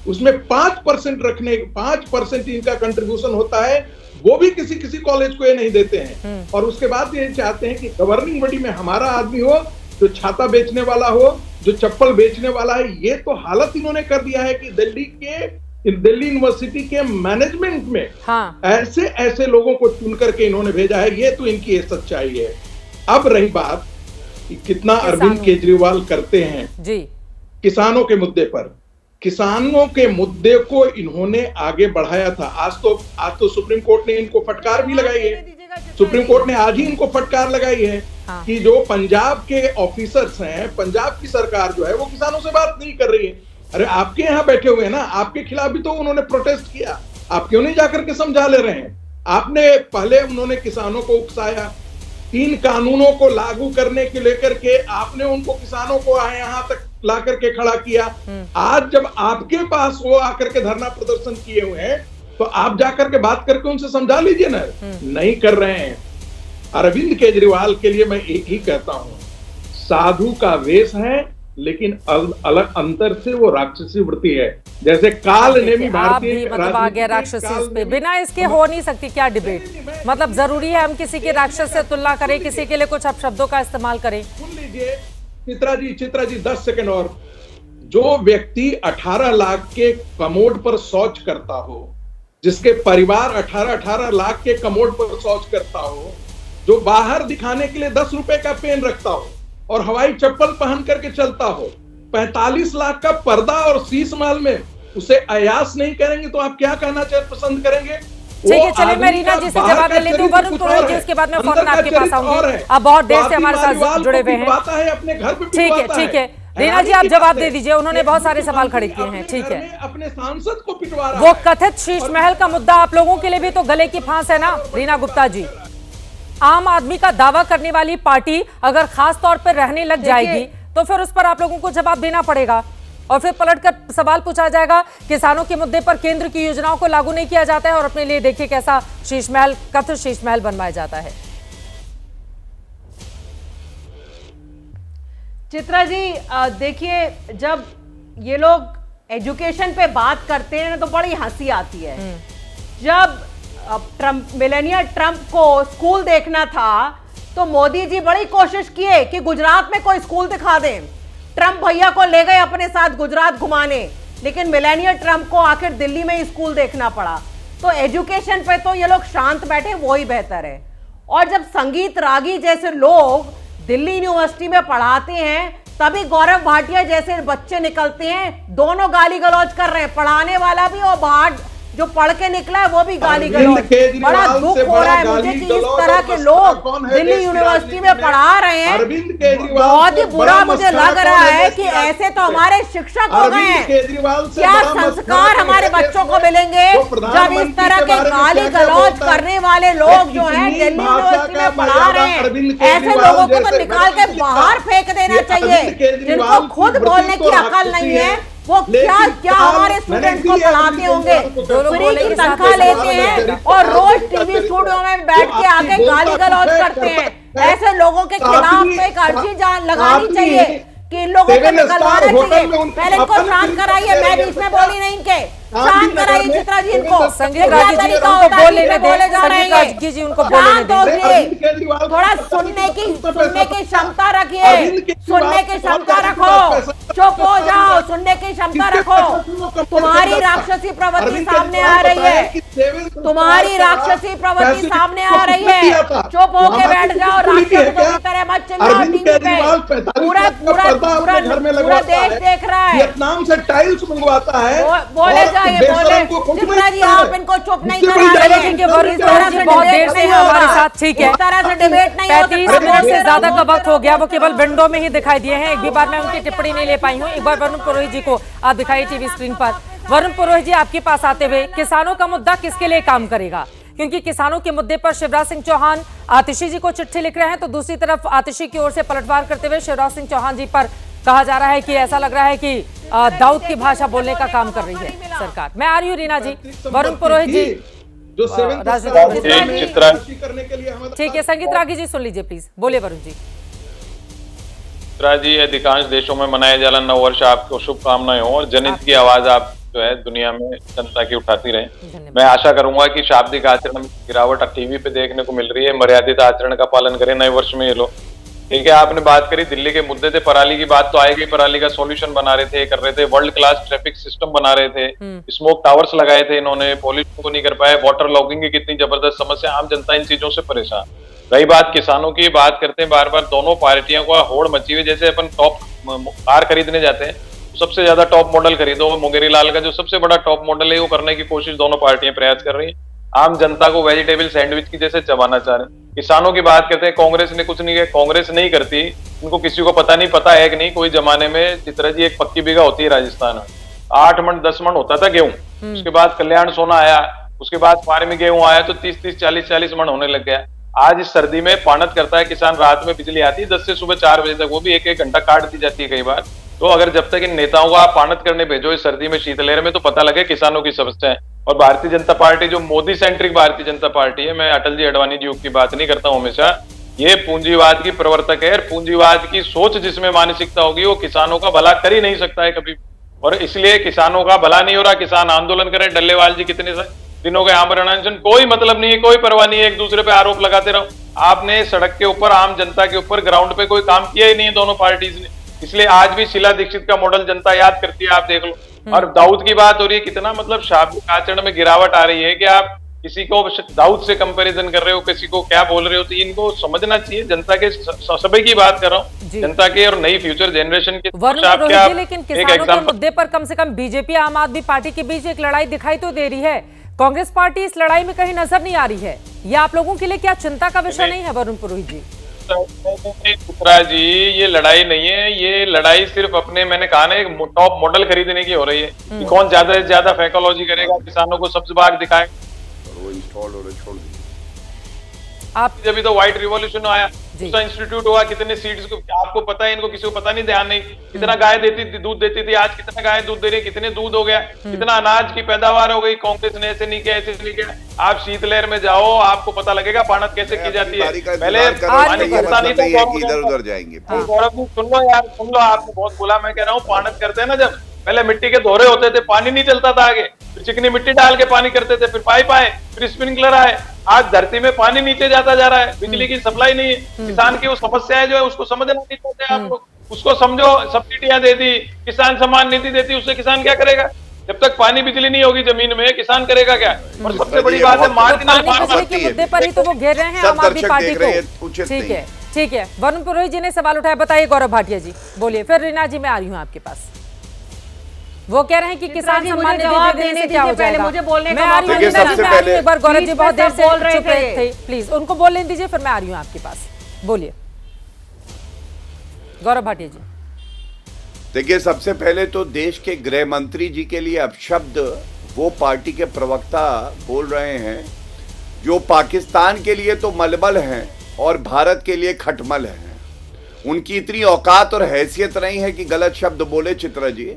उसमें 5% रखने, 5% इनका कंट्रीब्यूशन होता है, वो भी किसी किसी कॉलेज को ये नहीं देते हैं। और उसके बाद ये चाहते हैं कि गवर्निंग बॉडी में हमारा आदमी हो, जो छाता बेचने वाला हो, जो चप्पल बेचने वाला है। ये तो हालत इन्होंने कर दिया है कि दिल्ली के इन दिल्ली यूनिवर्सिटी के मैनेजमेंट में हाँ। ऐसे ऐसे लोगों को चुन करके इन्होंने भेजा है, ये तो इनकी ये सच्चाई है। अब रही बात कि कितना अरविंद केजरीवाल करते हैं जी किसानों के मुद्दे पर। किसानों के मुद्दे को इन्होंने आगे बढ़ाया था। आज तो सुप्रीम कोर्ट ने इनको फटकार भी लगाई है। सुप्रीम कोर्ट ने आज ही इनको फटकार लगाई है कि जो पंजाब के ऑफिसर्स हैं, पंजाब की सरकार जो है वो किसानों से बात नहीं कर रही है। अरे आपके यहाँ बैठे हुए हैं ना, आपके खिलाफ भी तो उन्होंने प्रोटेस्ट किया, आप क्यों नहीं जाकर के समझा ले रहे हैं? आपने पहले उन्होंने किसानों को उकसाया, 3 कानूनों को लागू करने के लेकर के आपने उनको किसानों को यहाँ तक ला करके खड़ा किया। आज जब आपके पास वो आकर के धरना प्रदर्शन किए हुए हैं तो आप जाकर के बात करके उनसे समझा लीजिए ना। नहीं कर रहे हैं। अरविंद केजरीवाल के लिए मैं एक ही कहता हूं, साधु का वेश है लेकिन अलग अंतर से वो राक्षसी वृत्ति है। जैसे काल ने भी भारतीय मतलब आ गया राक्षसी पे, बिना इसके हो नहीं सकती क्या डिबेट? मतलब जरूरी है हम किसी के राक्षस से तुलना करें, किसी के लिए कुछ अपशब्दों का इस्तेमाल करें? सुन लीजिए चित्रा जी 10 सेकंड और। जो व्यक्ति 18 लाख के कमोड पर शौच करता हो, जिसके परिवार 18 लाख के कमोड पर शौच करता हो, जो बाहर दिखाने के लिए 10 रुपए का पेन रखता हो और हवाई चप्पल पहन करके चलता हो, 45 लाख का पर्दा और शीश महल में उसे अयास नहीं करेंगे तो आप क्या कहना पसंद करेंगे? ठीक है, चलिए मैं रीना जी से जवाब ले लेती हूँ। वरुण पुरोहित जी, उसके बाद मैं फौरन आपके पास आऊंगी। आप बहुत देर से हमारे साथ जुड़े हुए हैं। ठीक है रीना जी, आप जवाब दे दीजिए। उन्होंने बहुत सारे सवाल खड़े किए हैं। ठीक है, अपने सांसद को पिटवा रहा वो कथित शीश महल का मुद्दा आप लोगों के लिए भी तो गले की फांस है ना रीना गुप्ता जी? आम आदमी का दावा करने वाली पार्टी अगर खास तौर पर रहने लग जाएगी तो फिर उस पर आप लोगों को जवाब देना पड़ेगा और फिर पलटकर सवाल पूछा जाएगा किसानों के मुद्दे पर केंद्र की योजनाओं को लागू नहीं किया जाता है और अपने लिए देखिए कैसा शीश महल, कथित शीश महल बनवाया जाता है। चित्रा जी देखिए, जब ये लोग एजुकेशन पे बात करते हैं ना तो बड़ी हंसी आती है। जब मिलेनिया ट्रंप को स्कूल देखना था तो मोदी जी बड़ी कोशिश किए कि गुजरात में कोई स्कूल दिखा दें। ट्रंप भैया को ले गए अपने साथ गुजरात घुमाने, लेकिन मिलेनिया ट्रंप को आखिर दिल्ली में ही स्कूल देखना पड़ा। तो एजुकेशन पे तो ये लोग शांत बैठे, वो ही बेहतर है। और जब संगीत रागी जैसे लोग दिल्ली यूनिवर्सिटी में पढ़ाते हैं तभी गौरव भाटिया जैसे बच्चे निकलते हैं, दोनों गाली गलौज कर रहे हैं, पढ़ाने वाला भी और बाहर जो पढ़ के निकला है वो भी गाली गलौज। बड़ा दुख हो रहा है मुझे कि इस तरह के लोग दिल्ली यूनिवर्सिटी में पढ़ा रहे हैं। बहुत ही बुरा मुझे लग रहा है कि ऐसे तो हमारे शिक्षक हो गए हैं। क्या संस्कार हमारे बच्चों को मिलेंगे जब इस तरह के गाली गलौज करने वाले लोग जो है दिल्ली यूनिवर्सिटी में पढ़ा रहे हैं? ऐसे लोगों को तो निकाल के बाहर फेंक देना चाहिए। जिनको खुद बोलने की अकल नहीं है वो क्या हमारे स्टूडेंट को पढ़ाते होंगे? फ्री की तनख्वाह लेते हैं और रोज टीवी स्टूडियो में बैठ के आके गाली गलौज करते हैं। ऐसे लोगों के खिलाफ तो एक अर्जी लगानी चाहिए कि इन लोगों को निकलवाना चाहिए। पहले इनको शांत कराइए, मैं बीच में बोली नहीं, इनके शांत कराइए चित्रा जी। इनको संगीत रागी जी उनको बोले जा रहे हैं जी, उनको बोलने थोड़ा सुनने की क्षमता रखिए, सुनने की क्षमता रखो, चुप हो जाओ, सुनने की क्षमता रखो। तुम्हारी राक्षसी प्रवृत्ति सामने आ रही है, तुम्हारी राक्षसी प्रवृत्ति सामने आ रही है। चुप होके बैठ जाओ, राक्षसों की तरह मत चिल्लाओ टीवी पे। पूरा देश देख रहा है। वियतनाम से टाइल्स मंगवाता है, बोले बोले चित्रा जी आप इनको चुप नहीं करा रहे हैं। बहुत देर से हमारे साथ। ठीक है, इस तरह से डिबेट नहीं होता। 35 मिनट से ज्यादा का वक्त हो गया, वो केवल विंडो में ही दिखाई दिए हैं। एक भी बार मैं उनकी टिप्पणी नहीं ले पाई हूँ। एक बार वरुण पुरोहित जी को आप दिखाइए टीवी स्क्रीन पर। वरुण पुरोहित जी, आपके पास आते हुए, किसानों का मुद्दा किसके लिए काम करेगा? क्योंकि किसानों के मुद्दे पर शिवराज सिंह चौहान आतिशी जी को चिट्ठी लिख रहे हैं, तो दूसरी तरफ आतिशी की ओर से पलटवार करते हुए शिवराज सिंह चौहान जी पर कहा जा रहा है कि ऐसा लग रहा है कि दाऊद की भाषा बोलने का काम कर रही है सरकार। मैं आ रही हूँ रीना जी। वरुण पुरोहित जी, ठीक है, संगीत रागी जी सुन लीजिए प्लीज, बोलिए वरुण जी। चित्रा जी, अधिकांश देशों में मनाया जा रहा नव वर्ष आपको शुभकामनाएं हो और जनहित की आवाज आप जो है दुनिया में जनता की उठाती रहे। मैं आशा करूंगा कि शाब्दिक आचरण में गिरावट टीवी पे देखने को मिल रही है। मर्यादित आचरण का पालन करें नए वर्ष में ये लोग। ठीक है, आपने बात करी दिल्ली के मुद्दे थे, पराली की बात तो आएगी, पराली का सॉल्यूशन बना रहे थे, कर रहे थे, वर्ल्ड क्लास ट्रैफिक सिस्टम बना रहे थे, स्मोक टावर्स लगाए थे इन्होंने, पॉल्यूशन को नहीं कर पाए, वाटर लॉगिंग की कितनी जबरदस्त समस्या, आम जनता इन चीजों से परेशान। रही बात किसानों की, बात करते हैं बार बार, दोनों पार्टियों का होड़ मची हुई, जैसे अपन टॉप कार खरीदने जाते हैं, सबसे ज्यादा टॉप मॉडल खरीदो, मुंगेरी लाल का जो सबसे बड़ा टॉप मॉडल है वो करने की कोशिश दोनों पार्टियां प्रयास कर रही है, आम जनता को वेजिटेबल सैंडविच की जैसे चबाना चाह रहे हैं। किसानों की बात करते हैं, कांग्रेस ने कुछ नहीं किया, कांग्रेस नहीं करती, इनको किसी को पता नहीं, पता है कि नहीं, कोई जमाने में चित्रा जी एक पक्की बीघा होती है राजस्थान में 8 मन 10 मन होता था गेहूं, उसके बाद कल्याण सोना आया, उसके बाद फार्मी गेहूं आया तो 30-30 40-40 मन होने लग गया। आज इस सर्दी में पानत करता है किसान, रात में बिजली आती है 10 से सुबह 4 बजे तक, वो भी 1-1 घंटा काट दी जाती है कई बार। तो अगर जब तक इन नेताओं को आप पानत करने भेजो इस सर्दी में शीतलहर में, तो पता लगे किसानों की समस्या है। और भारतीय जनता पार्टी जो मोदी सेंट्रिक भारतीय जनता पार्टी है, मैं अटल जी अडवाणी जी की बात नहीं करता हूं हमेशा, ये पूंजीवाद की प्रवर्तक है, और पूंजीवाद की सोच जिसमें मानसिकता होगी वो किसानों का भला कर ही नहीं सकता है कभी, और इसलिए किसानों का भला नहीं हो रहा। किसान आंदोलन करे, डल्लेवाल जी कितने दिनों के आमरण अनशन, कोई मतलब नहीं है, कोई परवाह नहीं है, एक दूसरे पे आरोप लगाते रहो। आपने सड़क के ऊपर, आम जनता के ऊपर, ग्राउंड पे कोई काम किया ही नहीं है दोनों पार्टीज ने, इसलिए आज भी शीला दीक्षित का मॉडल जनता याद करती है, आप देख लो। और दाऊद की बात हो रही है, कितना मतलब शाब्दिक आचरण में गिरावट आ रही है कि आप किसी को दाऊद से कंपैरिजन कर रहे हो, किसी को क्या बोल रहे हो, तो इनको समझना चाहिए। जनता के सभी की बात कर रहा हूँ, जनता के और नई फ्यूचर जनरेशन के। लेकिन किसानों के मुद्दे पर कम से कम बीजेपी आम आदमी पार्टी के बीच एक लड़ाई दिखाई तो दे रही है, कांग्रेस पार्टी इस लड़ाई में कहीं नजर नहीं आ रही है, ये आप लोगों के लिए क्या चिंता का विषय नहीं है वरुण पुरोहित जी? चित्रा जी, ये लड़ाई नहीं है, ये लड़ाई सिर्फ अपने, मैंने कहा ना, एक टॉप मॉडल खरीदने की हो रही है कि कौन ज्यादा से ज्यादा फैकोलॉजी करेगा, किसानों को सबसे बाग दिखाएगा। वो इंस्टॉल हो रहा, छोड़ दीजिए आप। जब तो व्हाइट रिवॉल्यूशन आया, दूसरा इंस्टीट्यूट हुआ, कितने सीड्स को आपको पता है, इनको किसी को पता नहीं, ध्यान नहीं, कितना गाय देती थी, दूध देती थी, आज कितना गाय दूध दे रही, कितने दूध हो गया, कितना अनाज की पैदावार हो गई। कांग्रेस ने ऐसे नहीं किया, ऐसे नहीं किया। आप शीतलहर में जाओ, आपको पता लगेगा पानत कैसे की जाती है। पहले पानी पता नहीं था, इधर उधर जाएंगे। गौरव जी सुन लो यार, सुन लो, आपने बहुत बोला, मैं कह रहा हूँ पानत करते हैं ना, जब पहले मिट्टी के दोहरे होते थे, पानी नहीं चलता था आगे, फिर चिकनी मिट्टी डाल के पानी करते थे, फिर पाइप आए, फिर स्प्रिंकलर आए, आज धरती में पानी नीचे जाता जा रहा है, बिजली की सप्लाई नहीं है। किसान की वो समस्या है जो है उसको समझना नहीं चाहते आप लोग, उसको समझो। सब्सिडियां दे दी, किसान सम्मान निधि देती, उससे किसान क्या करेगा? जब तक पानी बिजली नहीं होगी जमीन में, किसान करेगा क्या? और सबसे बड़ी बात है मार्जिनल के मुद्दे पर ही तो वो घेर रहे हैं आम आदमी पार्टी को। ठीक है, ठीक है, वरुण पुरोहित जी ने सवाल उठाया, बताइए गौरव भाटिया जी, बोलिए, फिर रीना जी मैं आ रही हूँ आपके पास। वो कह रहे हैं कि किसान सम्मान जवाब देने से क्या हो जाएगा? मुझे बोलने का मैं एक बार गौरव जी बहुत देर से चुप रहे थे, प्लीज उनको बोलने दीजिए, फिर मैं आ रही हूँ आपके पास, बोलिए गौरव भाटिया जी। देखिए, सबसे पहले तो देश के गृह मंत्री जी के लिए अपशब्द वो पार्टी के प्रवक्ता बोल रहे हैं जो पाकिस्तान के लिए तो मलबल हैं और भारत के लिए खटमल हैं। उनकी इतनी औकात और हैसियत नहीं है कि गलत शब्द बोले चित्रा जी,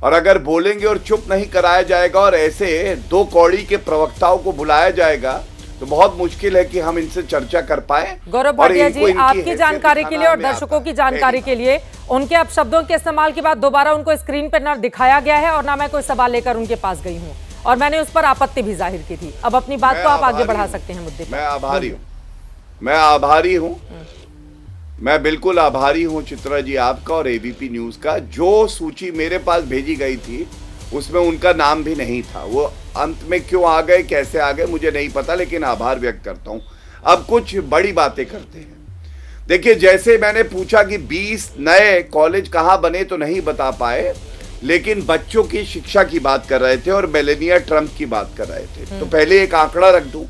और अगर बोलेंगे और चुप नहीं कराया जाएगा और ऐसे 2 कौड़ी के प्रवक्ताओं को बुलाया जाएगा तो बहुत मुश्किल है कि हम इनसे चर्चा कर पाए। गौरव भाटिया जी, आपकी जानकारी के लिए और दर्शकों की जानकारी के लिए, उनके अपशब्दों के इस्तेमाल के बाद दोबारा उनको स्क्रीन पर न दिखाया गया है और ना मैं कोई सवाल लेकर उनके पास गई हूँ, और मैंने उस पर आपत्ति भी जाहिर की थी। अब अपनी बात को आप आगे बढ़ा सकते हैं मुद्दे पर। मैं आभारी हूँ, मैं बिल्कुल आभारी हूँ चित्रा जी आपका और एबीपी न्यूज का। जो सूची मेरे पास भेजी गई थी उसमें उनका नाम भी नहीं था, वो अंत में क्यों आ गए, कैसे आ गए मुझे नहीं पता, लेकिन आभार व्यक्त करता हूँ। अब कुछ बड़ी बातें करते हैं। देखिए, जैसे मैंने पूछा कि 20 नए कॉलेज कहाँ बने तो नहीं बता पाए, लेकिन बच्चों की शिक्षा की बात कर रहे थे और मेलेनिया ट्रंप की बात कर रहे थे। तो पहले एक आंकड़ा रख दूं,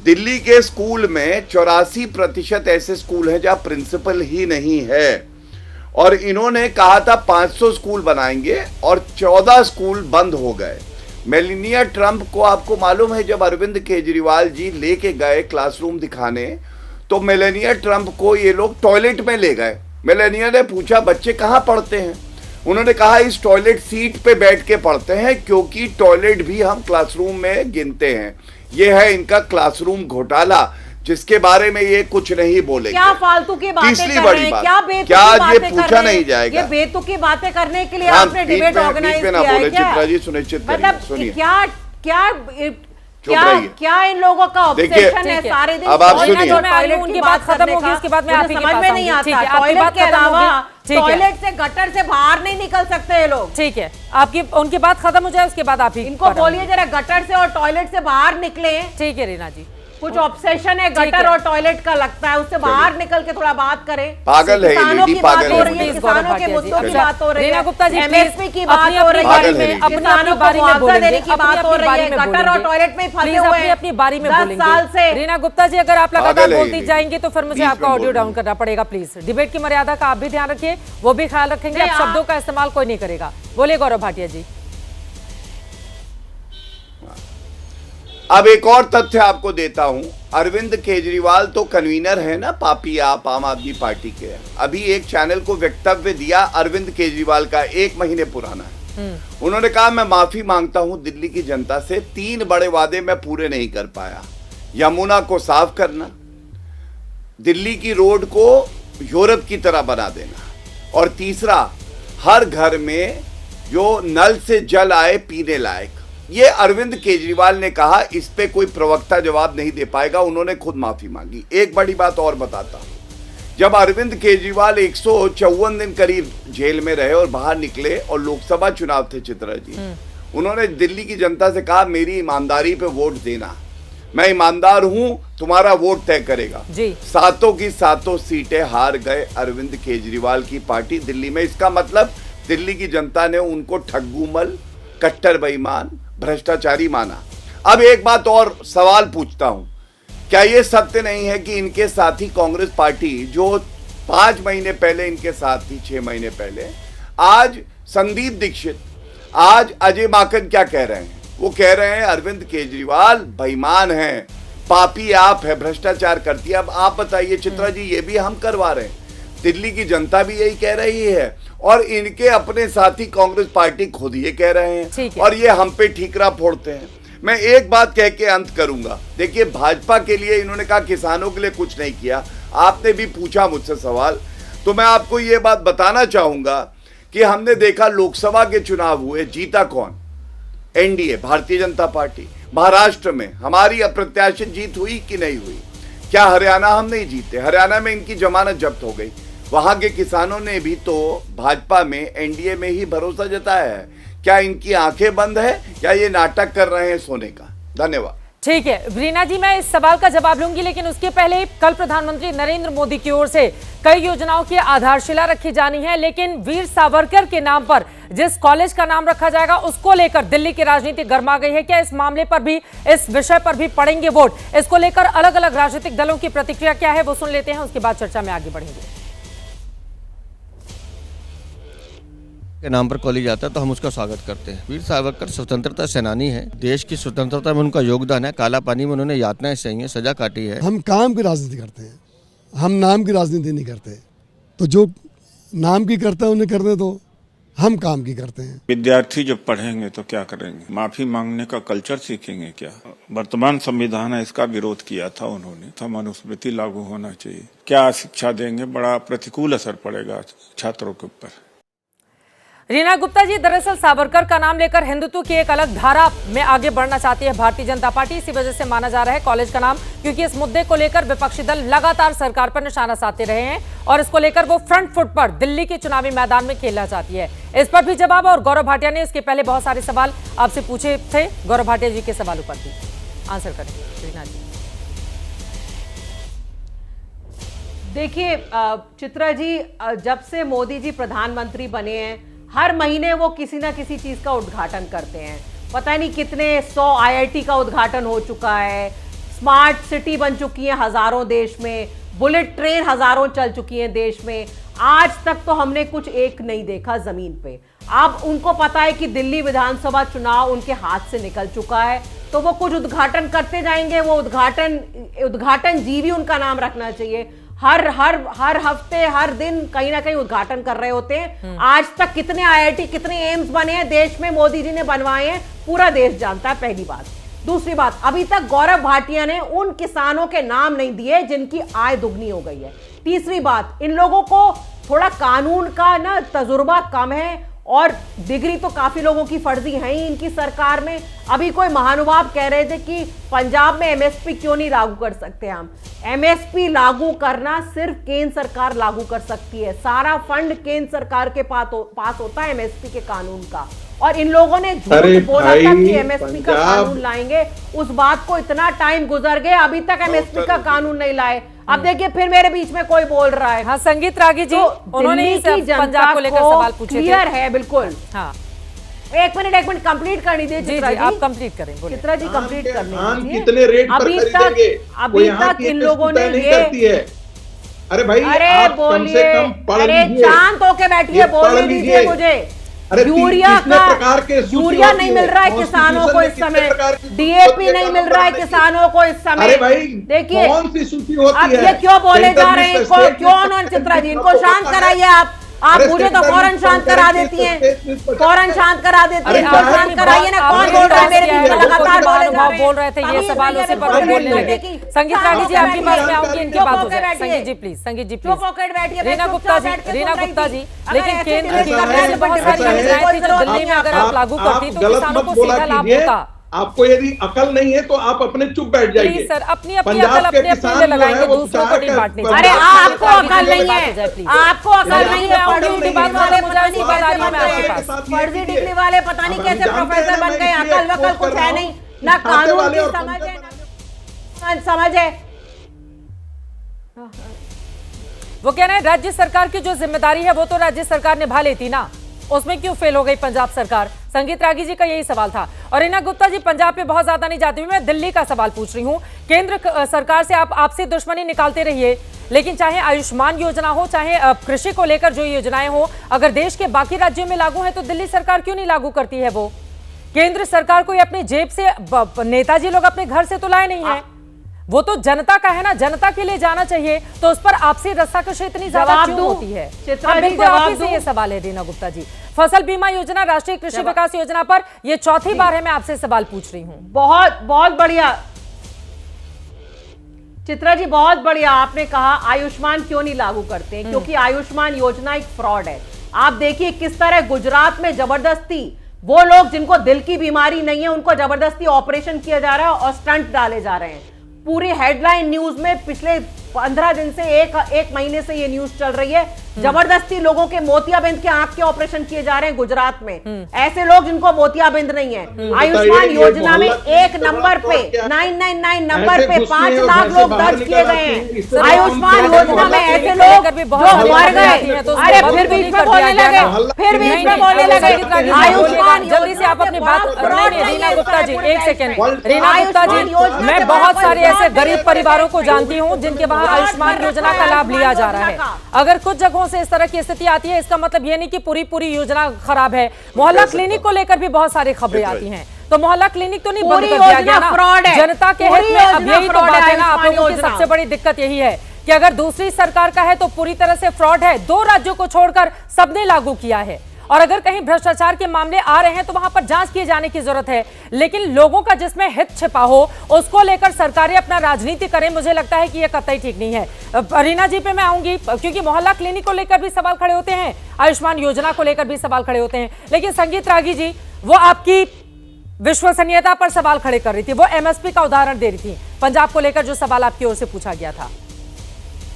दिल्ली के स्कूल में 84% ऐसे स्कूल हैं जहां प्रिंसिपल ही नहीं है, और इन्होंने कहा था 500 स्कूल बनाएंगे और 14 स्कूल बंद हो गए। मेलेनिया ट्रंप को आपको मालूम है, जब अरविंद केजरीवाल जी लेके गए क्लासरूम दिखाने तो मेलेनिया ट्रंप को ये लोग टॉयलेट में ले गए। मेलेनिया ने पूछा बच्चे कहाँ पढ़ते हैं, उन्होंने कहा इस टॉयलेट सीट पे बैठ के पढ़ते हैं क्योंकि टॉयलेट भी हम क्लासरूम में गिनते हैं। ये है इनका क्लासरूम घोटाला, जिसके बारे में ये कुछ नहीं बोलेंगे। क्या फालतू की बातें कर रहे हैं? क्या ये पूछा नहीं जाएगा? ये बेतुकी बातें करने के लिए आपने डिबेट ऑर्गेनाइज किया है क्या? चित्रा जी सुनिश्चित करिए, सुनिए। क्या क्या इन लोगों का ऑब्सेशन है सारे दिन? अब आप सुनिए, उनकी बात खत्म होगी, उसके बाद मैं आप ही के समझ में नहीं आता, टॉयलेट के अलावा टॉयलेट से गटर से बाहर नहीं निकल सकते ये लोग। ठीक है, आपकी उनकी बात खत्म हो जाए उसके बाद आप ही इनको बोलिए जरा गटर से और टॉयलेट से बाहर निकले। ठीक है रीना जी, कुछ ऑब्सेशन है गटर और टॉयलेट का लगता है, उससे बाहर निकल के थोड़ा बात करें। पागल है किसानों की बात हो रही है, प्लीज किसानों के मुद्दों की बात हो रही है, रीना गुप्ता जी एमएसपी की बात हो रही है, किसानों को मुआवजा देने की बात हो रही है, गटर और टॉयलेट में फंसे हुए हैं अपनी बारी में 10 साल से। रीना गुप्ता जी, अगर आप लगातार बोलती जाएंगे तो फिर मुझे आपका ऑडियो डाउन करना पड़ेगा। प्लीज डिबेट की मर्यादा का आप भी ध्यान रखिए, वो भी ख्याल रखेंगे, आप शब्दों का इस्तेमाल कोई नहीं करेगा। बोलिए गौरव भाटिया जी। अब एक और तथ्य आपको देता हूं, अरविंद केजरीवाल तो कन्वीनर है ना पापी आप आम आदमी पार्टी के। अभी एक चैनल को वक्तव्य दिया अरविंद केजरीवाल का, 1 महीने पुराना है। उन्होंने कहा मैं माफी मांगता हूं दिल्ली की जनता से, 3 बड़े वादे मैं पूरे नहीं कर पाया। यमुना को साफ करना, दिल्ली की रोड को यूरोप की तरह बना देना, और तीसरा हर घर में जो नल से जल आए पीने लायक। ये अरविंद केजरीवाल ने कहा, इस पे कोई प्रवक्ता जवाब नहीं दे पाएगा, उन्होंने खुद माफी मांगी। एक बड़ी बात और बताता हूं, जब अरविंद केजरीवाल 154 दिन करीब जेल में रहे और बाहर निकले और लोकसभा चुनाव थे चित्रा जी, उन्होंने दिल्ली की जनता से कहा मेरी ईमानदारी पे वोट देना, मैं ईमानदार हूं, तुम्हारा वोट तय करेगा जी। 7 की 7 सीटें हार गए अरविंद केजरीवाल की पार्टी दिल्ली में। इसका मतलब दिल्ली की जनता ने उनको ठग्गूमल, कट्टर बेईमान, भ्रष्टाचारी माना। अब एक बात और सवाल पूछता हूं, क्या यह सत्य नहीं है कि इनके साथी कांग्रेस पार्टी जो 5 महीने पहले इनके साथ थी, 6 महीने पहले, आज संदीप दीक्षित, आज अजय माकन क्या कह रहे हैं? वो कह रहे हैं अरविंद केजरीवाल बेईमान है, पापी आप है, भ्रष्टाचार करती है। अब आप बताइए चित्रा जी, ये भी हम करवा रहे हैं, दिल्ली की जनता भी यही कह रही है और इनके अपने साथी कांग्रेस पार्टी खुद ये कह रहे हैं, और ये हम पे ठीकरा फोड़ते हैं। मैं एक बात कह के अंत करूंगा, देखिए भाजपा के लिए इन्होंने कहा किसानों के लिए कुछ नहीं किया। आपने भी पूछा मुझसे सवाल, तो मैं आपको ये बात बताना चाहूंगा कि हमने देखा लोकसभा के चुनाव हुए, जीता कौन? NDA, Bharatiya Janata party. महाराष्ट्र में हमारी अप्रत्याशित जीत हुई कि नहीं हुई? क्या हरियाणा हम नहीं जीते? हरियाणा में इनकी जमानत जब्त हो गई। वहां के किसानों ने भी तो भाजपा में, एनडीए में ही भरोसा जताया है। क्या इनकी आंखें बंद है या ये नाटक कर रहे हैं सोने का? धन्यवाद। ठीक है रीना जी, मैं इस सवाल का जवाब लूंगी, लेकिन उसके पहले कल प्रधानमंत्री नरेंद्र मोदी की ओर से कई योजनाओं की आधारशिला रखी जानी है, लेकिन वीर सावरकर के नाम पर जिस कॉलेज का नाम रखा जाएगा उसको लेकर दिल्ली की राजनीति गर्मा गई है। क्या इस मामले पर भी, इस विषय पर भी पड़ेंगे वोट? इसको लेकर अलग अलग राजनीतिक दलों की प्रतिक्रिया क्या है वो सुन लेते हैं, उसके बाद चर्चा में आगे बढ़ेंगे। के नाम पर कॉलेज आता है तो हम उसका स्वागत करते हैं। वीर सावरकर स्वतंत्रता सेनानी है, देश की स्वतंत्रता में उनका योगदान है। काला पानी में उन्होंने यातनाएं सही हैं, सजा काटी है। हम काम की राजनीति करते हैं, हम नाम की राजनीति नहीं करते। तो जो नाम की करता है उन्हें करने दो, हम काम की करते हैं। विद्यार्थी जब पढ़ेंगे तो क्या करेंगे? माफी मांगने का कल्चर सीखेंगे क्या? वर्तमान संविधान है, इसका विरोध किया था उन्होंने, तो मनुस्मृति लागू होना चाहिए। क्या शिक्षा देंगे? बड़ा प्रतिकूल असर पड़ेगा छात्रों के ऊपर। रीना गुप्ता जी, दरअसल सावरकर का नाम लेकर हिंदुत्व की एक अलग धारा में आगे बढ़ना चाहती है भारतीय जनता पार्टी। इसी वजह से माना जा रहा है कॉलेज का नाम, क्योंकि इस मुद्दे को लेकर विपक्षी दल लगातार सरकार पर निशाना साधते रहे हैं और इसको लेकर वो फ्रंट फुट पर दिल्ली के चुनावी मैदान में खेलना चाहती है। इस पर भी जवाब, और गौरव भाटिया ने इसके पहले बहुत सारे सवाल आपसे पूछे थे, गौरव भाटिया जी के सवालों पर भी आंसर करें रीना जी। देखिए चित्रा जी, जब से मोदी जी प्रधानमंत्री बने हैं, हर महीने वो किसी ना किसी चीज का उद्घाटन करते हैं। पता नहीं कितने 100 IIT का उद्घाटन हो चुका है, स्मार्ट सिटी बन चुकी है हजारों देश में, बुलेट ट्रेन हजारों चल चुकी है देश में। आज तक तो हमने कुछ एक नहीं देखा जमीन पे। अब उनको पता है कि दिल्ली विधानसभा चुनाव उनके हाथ से निकल चुका है, तो वो कुछ उद्घाटन करते जाएंगे। वो उद्घाटन जीवी उनका नाम रखना चाहिए। हर हफ्ते, हर दिन कहीं ना कहीं उद्घाटन कर रहे होते हैं। आज तक कितने IIT, कितने एम्स बने हैं देश में, मोदी जी ने बनवाए हैं, पूरा देश जानता है, पहली बात। दूसरी बात, अभी तक गौरव भाटिया ने उन किसानों के नाम नहीं दिए जिनकी आय दुगनी हो गई है। तीसरी बात, इन लोगों को थोड़ा कानून का ना तजुर्बा कम है और डिग्री तो काफी लोगों की फर्जी है ही इनकी सरकार में। अभी कोई महानुभाव कह रहे थे कि पंजाब में एमएसपी क्यों नहीं लागू कर सकते हम। एमएसपी लागू करना सिर्फ केंद्र सरकार लागू कर सकती है, सारा फंड केंद्र सरकार के पास होता है एमएसपी के कानून का। और इन लोगों ने झूठ बोला था कि एमएसपी का कानून लाएंगे, उस बात को इतना टाइम गुजर गया, अभी तक एमएसपी का कानून नहीं लाए। अब देखिए फिर मेरे बीच में कोई बोल रहा है। हाँ, संगीत रागी जी, उन्होंने पंजाब को लेकर सवाल पूछे थे। क्लियर है बिल्कुल। हाँ, एक मिनट कंप्लीट करनी दीजिए चित्रा जी, आप कंप्लीट करें। चित्रा जी कंप्लीट करनी दीजिए। कितने रेट पर खरीदेंगे? अभी तक इन लोगों ने ये, अरे भाई, अरे बोलिए, अरे शांत होके बैठिए, बोलने दीजिए मुझे। यूरिया यूरिया नहीं मिल रहा है किसानों को इस समय, डीएपी नहीं मिल रहा है किसानों को इस समय। देखिए कौन सी सूची होती अब ये क्यों बोले जा रहे हैं, क्यों उन्होंने चित्रा जी इनको शांत कराइए आप मुझे तो फौरन शांत करा देती हैं, फौरन शांत करा देती हैं, इनको शांत कराइए ना। कौन बोल रहा है मेरे बीच में लगातार बोल रहे थे ये सवालों से पर बोलने लगे। संगीत रागी जी आपकी बात में आऊंगी, इनकी बात हो जाए। संगीत जी प्लीज, संगीत जी प्लीज। रीना गुप्ता जी, लेकिन केंद्र की तरफ से बहुत सारी योजनाएं थी जो दिल्ली में अगर आप लागू करती तो किसानों को सीधा लाभ होता। आपको यदि अकल नहीं है तो आप अपने चुप बैठ जाइए। सर, अपनी अकल अपने अपने लगाएंगे, दूसरों को नहीं बांटनी। अरे आपको अकल नहीं है, आपको अकल नहीं है। फर्जी डिग्री वाले पता नहीं कैसे प्रोफेसर बन गए, अकल वकल कुछ है नहीं, ना कानून की समझ है ना समझ है। वो कह रहे हैं राज्य सरकार की जो जिम्मेदारी है वो तो राज्य सरकार निभा लेती ना, उसमें क्यों फेल हो गई पंजाब सरकार? संगीत रागी जी का यही सवाल था। और रीना गुप्ता जी, पंजाब पे बहुत ज्यादा नहीं जाती हुई, मैं दिल्ली का सवाल पूछ रही हूँ। केंद्र सरकार से आप आपसे दुश्मनी निकालते रहिए, लेकिन चाहे आयुष्मान योजना हो, चाहे कृषि को लेकर जो योजनाएं हो, अगर देश के बाकी राज्यों में लागू है तो दिल्ली सरकार क्यों नहीं लागू करती है? वो केंद्र सरकार को अपनी जेब से, नेताजी लोग अपने घर से तो लाए नहीं है, वो तो जनता का है ना, जनता के लिए जाना चाहिए। तो उस पर आपसी रस्साकशी इतनी ज्यादा क्यों होती है? बिल्कुल आप ही से ये सवाल है रीना गुप्ता जी। फसल बीमा योजना, राष्ट्रीय कृषि विकास योजना पर ये चौथी बार है मैं आपसे सवाल पूछ रही हूँ। बहुत बहुत बढ़िया चित्रा जी, बहुत बढ़िया आपने कहा आयुष्मान क्यों नहीं लागू करते, क्योंकि आयुष्मान योजना एक फ्रॉड है। आप देखिए किस तरह गुजरात में जबरदस्ती वो लोग जिनको दिल की बीमारी नहीं है उनको जबरदस्ती ऑपरेशन किया जा रहा है और स्टंट डाले जा रहे हैं। पूरी हेडलाइन न्यूज में पिछले 15 दिन से एक महीने से ये न्यूज चल रही है, जबरदस्ती लोगों के मोतियाबिंद के आंख के ऑपरेशन किए जा रहे हैं गुजरात में। ऐसे लोग जिनको मोतियाबिंद नहीं है। आयुष्मान योजना में एक नंबर पे 999 नंबर पे 5 लाख लोग दर्ज किए गए हैं। आयुष्मान योजना में ऐसे लोग जो मर गए, अरे फिर बीच में बोलने लगे, फिर बीच में बोलने लगे। आयुष्मान जल्दी से आप अपनी बात। रीना गुप्ता जी एक सेकेंड। रीना गुप्ता जी, मैं बहुत सारे ऐसे गरीब परिवारों को जानती हूँ जिनके वहाँ आयुष्मान योजना का लाभ लिया जा रहा है। अगर कुछ जगहों से इस तरह की स्थिति आती है, इसका मतलब ये नहीं कि पूरी योजना खराब है। मोहल्ला क्लिनिक को लेकर भी बहुत सारी खबरें आती हैं, तो मोहल्ला क्लिनिक तो नहीं बंद कर दिया गया ना, जनता के हित में। अब यही तो बात है ना, आप लोगों की सबसे बड़ी दिक्कत यही है कि अगर दूसरी सरकार का है तो पूरी तरह से फ्रॉड है। 2 राज्यों को छोड़कर सबने लागू किया है, और अगर कहीं भ्रष्टाचार के मामले आ रहे हैं तो वहां पर जांच किए जाने की जरूरत है। लेकिन लोगों का जिसमें हित छिपा हो उसको लेकर सरकारें अपना राजनीति करें, मुझे लगता है कि यह कतई ठीक नहीं है। रीना जी पे मैं आऊंगी, क्योंकि मोहल्ला क्लिनिक को लेकर भी सवाल खड़े होते हैं, आयुष्मान योजना को लेकर भी सवाल खड़े होते हैं। लेकिन संगीत रागी जी, वो आपकी विश्वसनीयता पर सवाल खड़े कर रही थी, वो एमएसपी का उदाहरण दे रही थी पंजाब को लेकर जो सवाल आपकी ओर से पूछा गया था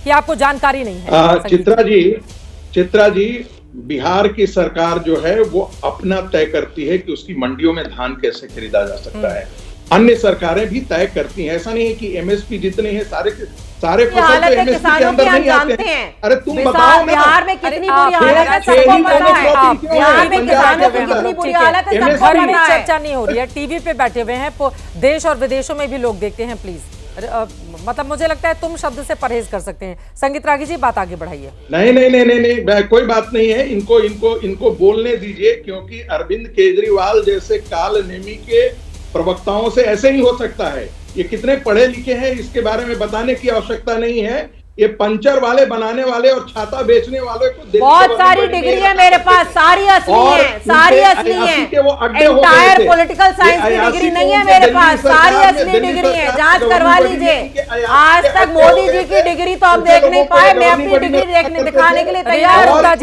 कि आपको जानकारी नहीं है। चित्रा जी, बिहार की सरकार जो है वो अपना तय करती है कि उसकी मंडियों में धान कैसे खरीदा जा सकता है। अन्य सरकारें भी तय करती हैं, ऐसा नहीं है कि एमएसपी जितने हैं सारे फसल तो एमएसपी के अंदर नहीं आते हैं। अरे तुम बताओ बिहार में कितनी बुरी हालत है, सबको पता है। बिहार में किसानों की कितनी बुरी हालत है, सबको पता है। चर्चा नहीं हो रही है, टीवी पे बैठे हुए हैं, देश और विदेशों में भी लोग देखते हैं। प्लीज, मतलब मुझे लगता है तुम शब्द से परहेज कर सकते हैं। संगीत रागी जी, बात आगे बढ़ाइए। नहीं, कोई बात नहीं है, इनको बोलने दीजिए, क्योंकि अरविंद केजरीवाल जैसे काल नेमी के प्रवक्ताओं से ऐसे ही हो सकता है। ये कितने पढ़े लिखे हैं इसके बारे में बताने की आवश्यकता नहीं है। ये पंचर वाले बनाने वाले और छाता बेचने वाले को बहुत सारी डिग्री है मेरे पास, सारी असली है, सारी असली है। एंटायर पॉलिटिकल साइंस की डिग्री नहीं है मेरे पास, सारी असली डिग्री है, जांच करवा लीजिए। आज तक मोदी जी की डिग्री तो हम देख नहीं पाए, मैं अपनी डिग्री दिखाने के लिए तैयार हूँ। आ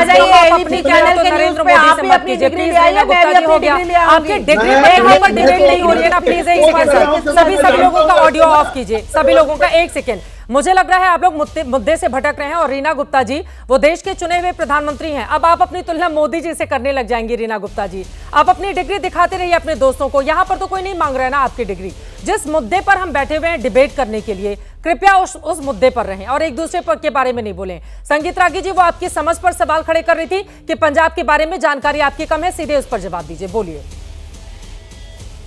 जाइए एबीपी चैनल के न्यूज पे, आप भी अपनी डिग्री ले आइए, मैं भी अपनी डिग्री ले आऊंगी। आपकी डिग्री यहाँ पर डिबेट नहीं हो रही है ना, प्लीज सभी लोगों का ऑडियो ऑफ कीजिए, सभी लोगों का। एक सेकेंड, मुझे लग रहा है आप लोग मुद्दे से भटक रहे हैं। और रीना गुप्ता जी वो देश के चुने हुए प्रधानमंत्री हैं, अब आप अपनी तुलना मोदी जी से करने लग जाएंगी। रीना गुप्ता जी, आप अपनी डिग्री दिखाते रहिए अपने दोस्तों को, यहां पर तो कोई नहीं मांग रहा है ना आपकी डिग्री। जिस मुद्दे पर हम बैठे हुए हैं डिबेट करने के लिए, कृपया उस मुद्दे पर रहें और एक दूसरे के बारे में नहीं बोलें। संगीत रागी जी, वो आपकी समझ पर सवाल खड़े कर रही थी कि पंजाब के बारे में जानकारी आपकी कम है, सीधे उस पर जवाब दीजिए, बोलिए।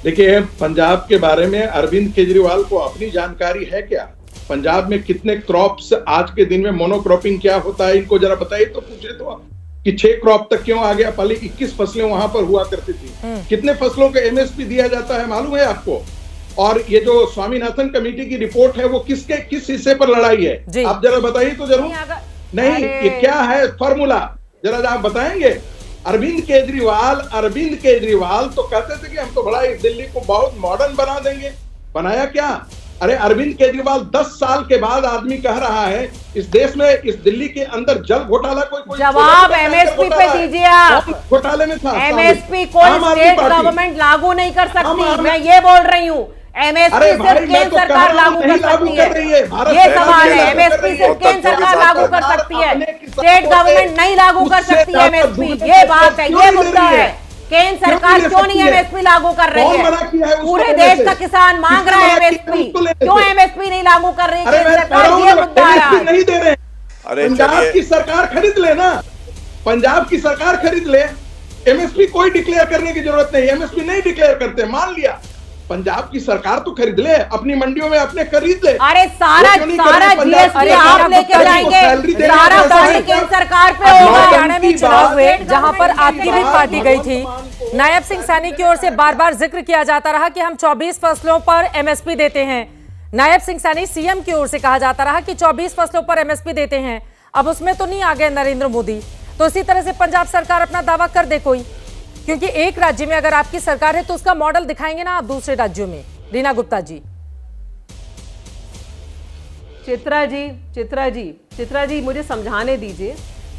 देखिए, पंजाब के बारे में अरविंद केजरीवाल को अपनी जानकारी है क्या? पंजाब में कितने क्रॉप्स, आज के दिन में मोनोक्रॉपिंग क्या होता है, इनको जरा बताइए तो, पूछे तो आप कि 6 क्रॉप तक क्यों आ गया? पहले 21 फसलें वहां पर हुआ करती थी। कितने फसलों को एमएसपी दिया जाता है मालूम है आपको? और ये जो स्वामीनाथन कमेटी की रिपोर्ट है वो किस हिस्से पर लड़ाई है, आप जरा बताइए तो जरूर। नहीं, ये क्या है फॉर्मूला, जरा आप बताएंगे। अरविंद केजरीवाल तो कहते थे कि हम तो बड़ा इस दिल्ली को बहुत मॉडर्न बना देंगे। बनाया क्या? अरे अरविंद केजरीवाल 10 साल के बाद आदमी कह रहा है इस देश में, इस दिल्ली के अंदर जल घोटाला कोई जवाब एमएसपी पे दीजिए आप। घोटाले में था एमएसपी कोई स्टेट गवर्नमेंट लागू नहीं कर सकती, मैं ये बोल रही हूँ। एमएसपी सिर्फ केंद्र सरकार लागू कर सकती है, ये सवाल है। एमएसपी सिर्फ केंद्र सरकार लागू कर सकती है, स्टेट गवर्नमेंट नहीं लागू कर सकती एमएसपी, ये बात है, ये मुद्दा है। केंद्र सरकार क्यों नहीं एमएसपी लागू कर रही है? पूरे देश का किसान मांग रहा है एमएसपी, क्यों एमएसपी नहीं लागू कर रही है केंद्र सरकार? ये मुद्दा है। नहीं दे रहे, पंजाब की सरकार खरीद ले ना, पंजाब की सरकार खरीद ले, एमएसपी कोई डिक्लेयर करने की जरूरत नहीं। एमएसपी नहीं डिक्लेयर करते, मान लिया, पंजाब की सरकार तो खरीद ले, अपनी मंडियों में अपने खरीद ले। अरे सारा जीएसटी आप लेके जाएंगे, सारा बॉडी केंद्र सरकार पे होगा। हरियाणा में चुनाव हुए जहां पर आपकी भी पार्टी गई थी, नायब सिंह सैनी की ओर से बार बार जिक्र किया जाता रहा कि हम 24 फसलों पर एमएसपी देते हैं। नायब सिंह सैनी सीएम की ओर से कहा जाता रहा कि 24 फसलों पर एमएसपी देते हैं। अब उसमें तो नहीं आ गए नरेंद्र मोदी, तो इसी तरह से पंजाब सरकार अपना दावा कर दे कोई, क्योंकि एक राज्य में अगर आपकी सरकार है तो उसका मॉडल दिखाएंगे ना आप दूसरे राज्यों में। रीना गुप्ता जी। चित्रा जी मुझे समझाने दीजिए।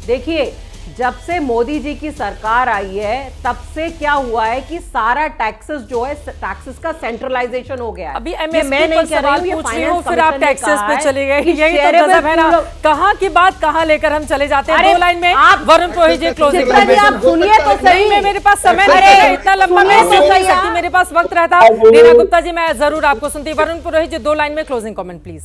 देखिए, जब से मोदी जी की सरकार आई है तब से क्या हुआ है कि सारा टैक्सेस जो है, टैक्सेस का सेंट्रलाइजेशन हो गया है। अभी मैं नहीं कह रही हूँ, फिर आप टैक्सेस पे चले गए, यही तो गजब है ना, कहाँ की बात कहाँ लेकर हम चले जाते हैं। 2 लाइन में वरुण पुरोहित जी क्लोजिंग आप सुनिए तो सही। में मेरे पास समय नहीं है, इतना लंबा मैं सुन नहीं सकती, मेरे पास वक्त रहता। रीना गुप्ता जी, मैं जरूर आपको सुनती। वरुण पुरोहित जी 2 लाइन में closing comment please.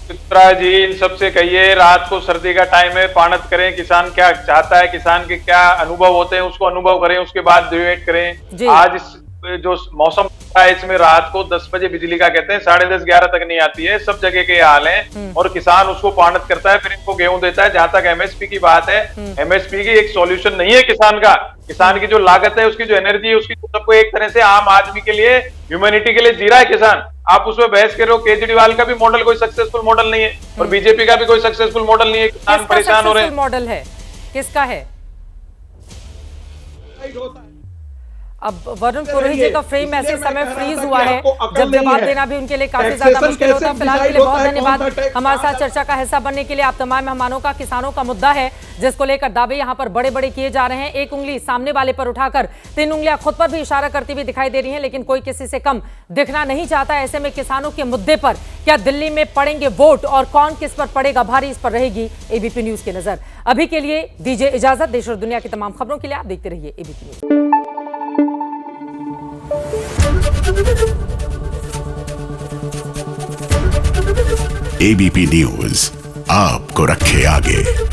Chitra ji, इन सबसे कहिए रात को सर्दी का टाइम है, पानत करें, किसान क्या चाहता है, किसान के क्या अनुभव होते हैं उसको अनुभव करें, उसके बाद डिबेट करें। आज जो मौसम है इसमें रात को 10 बजे बिजली का कहते हैं 10:30 11 तक नहीं आती है, सब जगह के हाल है। और किसान उसको पानत करता है, फिर इनको गेहूं देता है। जहां तक एमएसपी की बात है, एमएसपी की एक सॉल्यूशन नहीं है किसान का। किसान की जो लागत है, उसकी जो एनर्जी है, उसकी सबको एक तरह से आम आदमी के लिए, ह्यूमैनिटी के लिए जी रहा है किसान। आप उसमें बहस कर रहे हो। केजरीवाल का भी मॉडल कोई सक्सेसफुल मॉडल नहीं है और बीजेपी का भी कोई सक्सेसफुल मॉडल नहीं है। किसान परेशान हो रहे हैं। मॉडल है किसका है? अब वरुण पुरोहित जी का फ्रेम ऐसे समय फ्रीज हुआ है जब जवाब देना भी उनके लिए काफी ज्यादा मुश्किल होता है। फिलहाल के लिए बहुत धन्यवाद हमारे साथ चर्चा का हिस्सा बनने के लिए। आप तमाम मेहमानों का किसानों का मुद्दा है जिसको लेकर दावे यहाँ पर बड़े बड़े किए जा रहे हैं। एक उंगली सामने वाले पर उठाकर 3 उंगलियां खुद पर भी इशारा करती हुई दिखाई दे रही हैं, लेकिन कोई किसी से कम दिखना नहीं चाहता। ऐसे में किसानों के मुद्दे पर क्या दिल्ली में पड़ेंगे वोट और कौन किस पर पड़ेगा भारी, इस पर रहेगी एबीपी न्यूज की नजर। अभी के लिए दीजिए इजाजत। देश और दुनिया की तमाम खबरों के लिए आप देखते रहिए एबीपी न्यूज। एबीपी न्यूज आपको रखे आगे।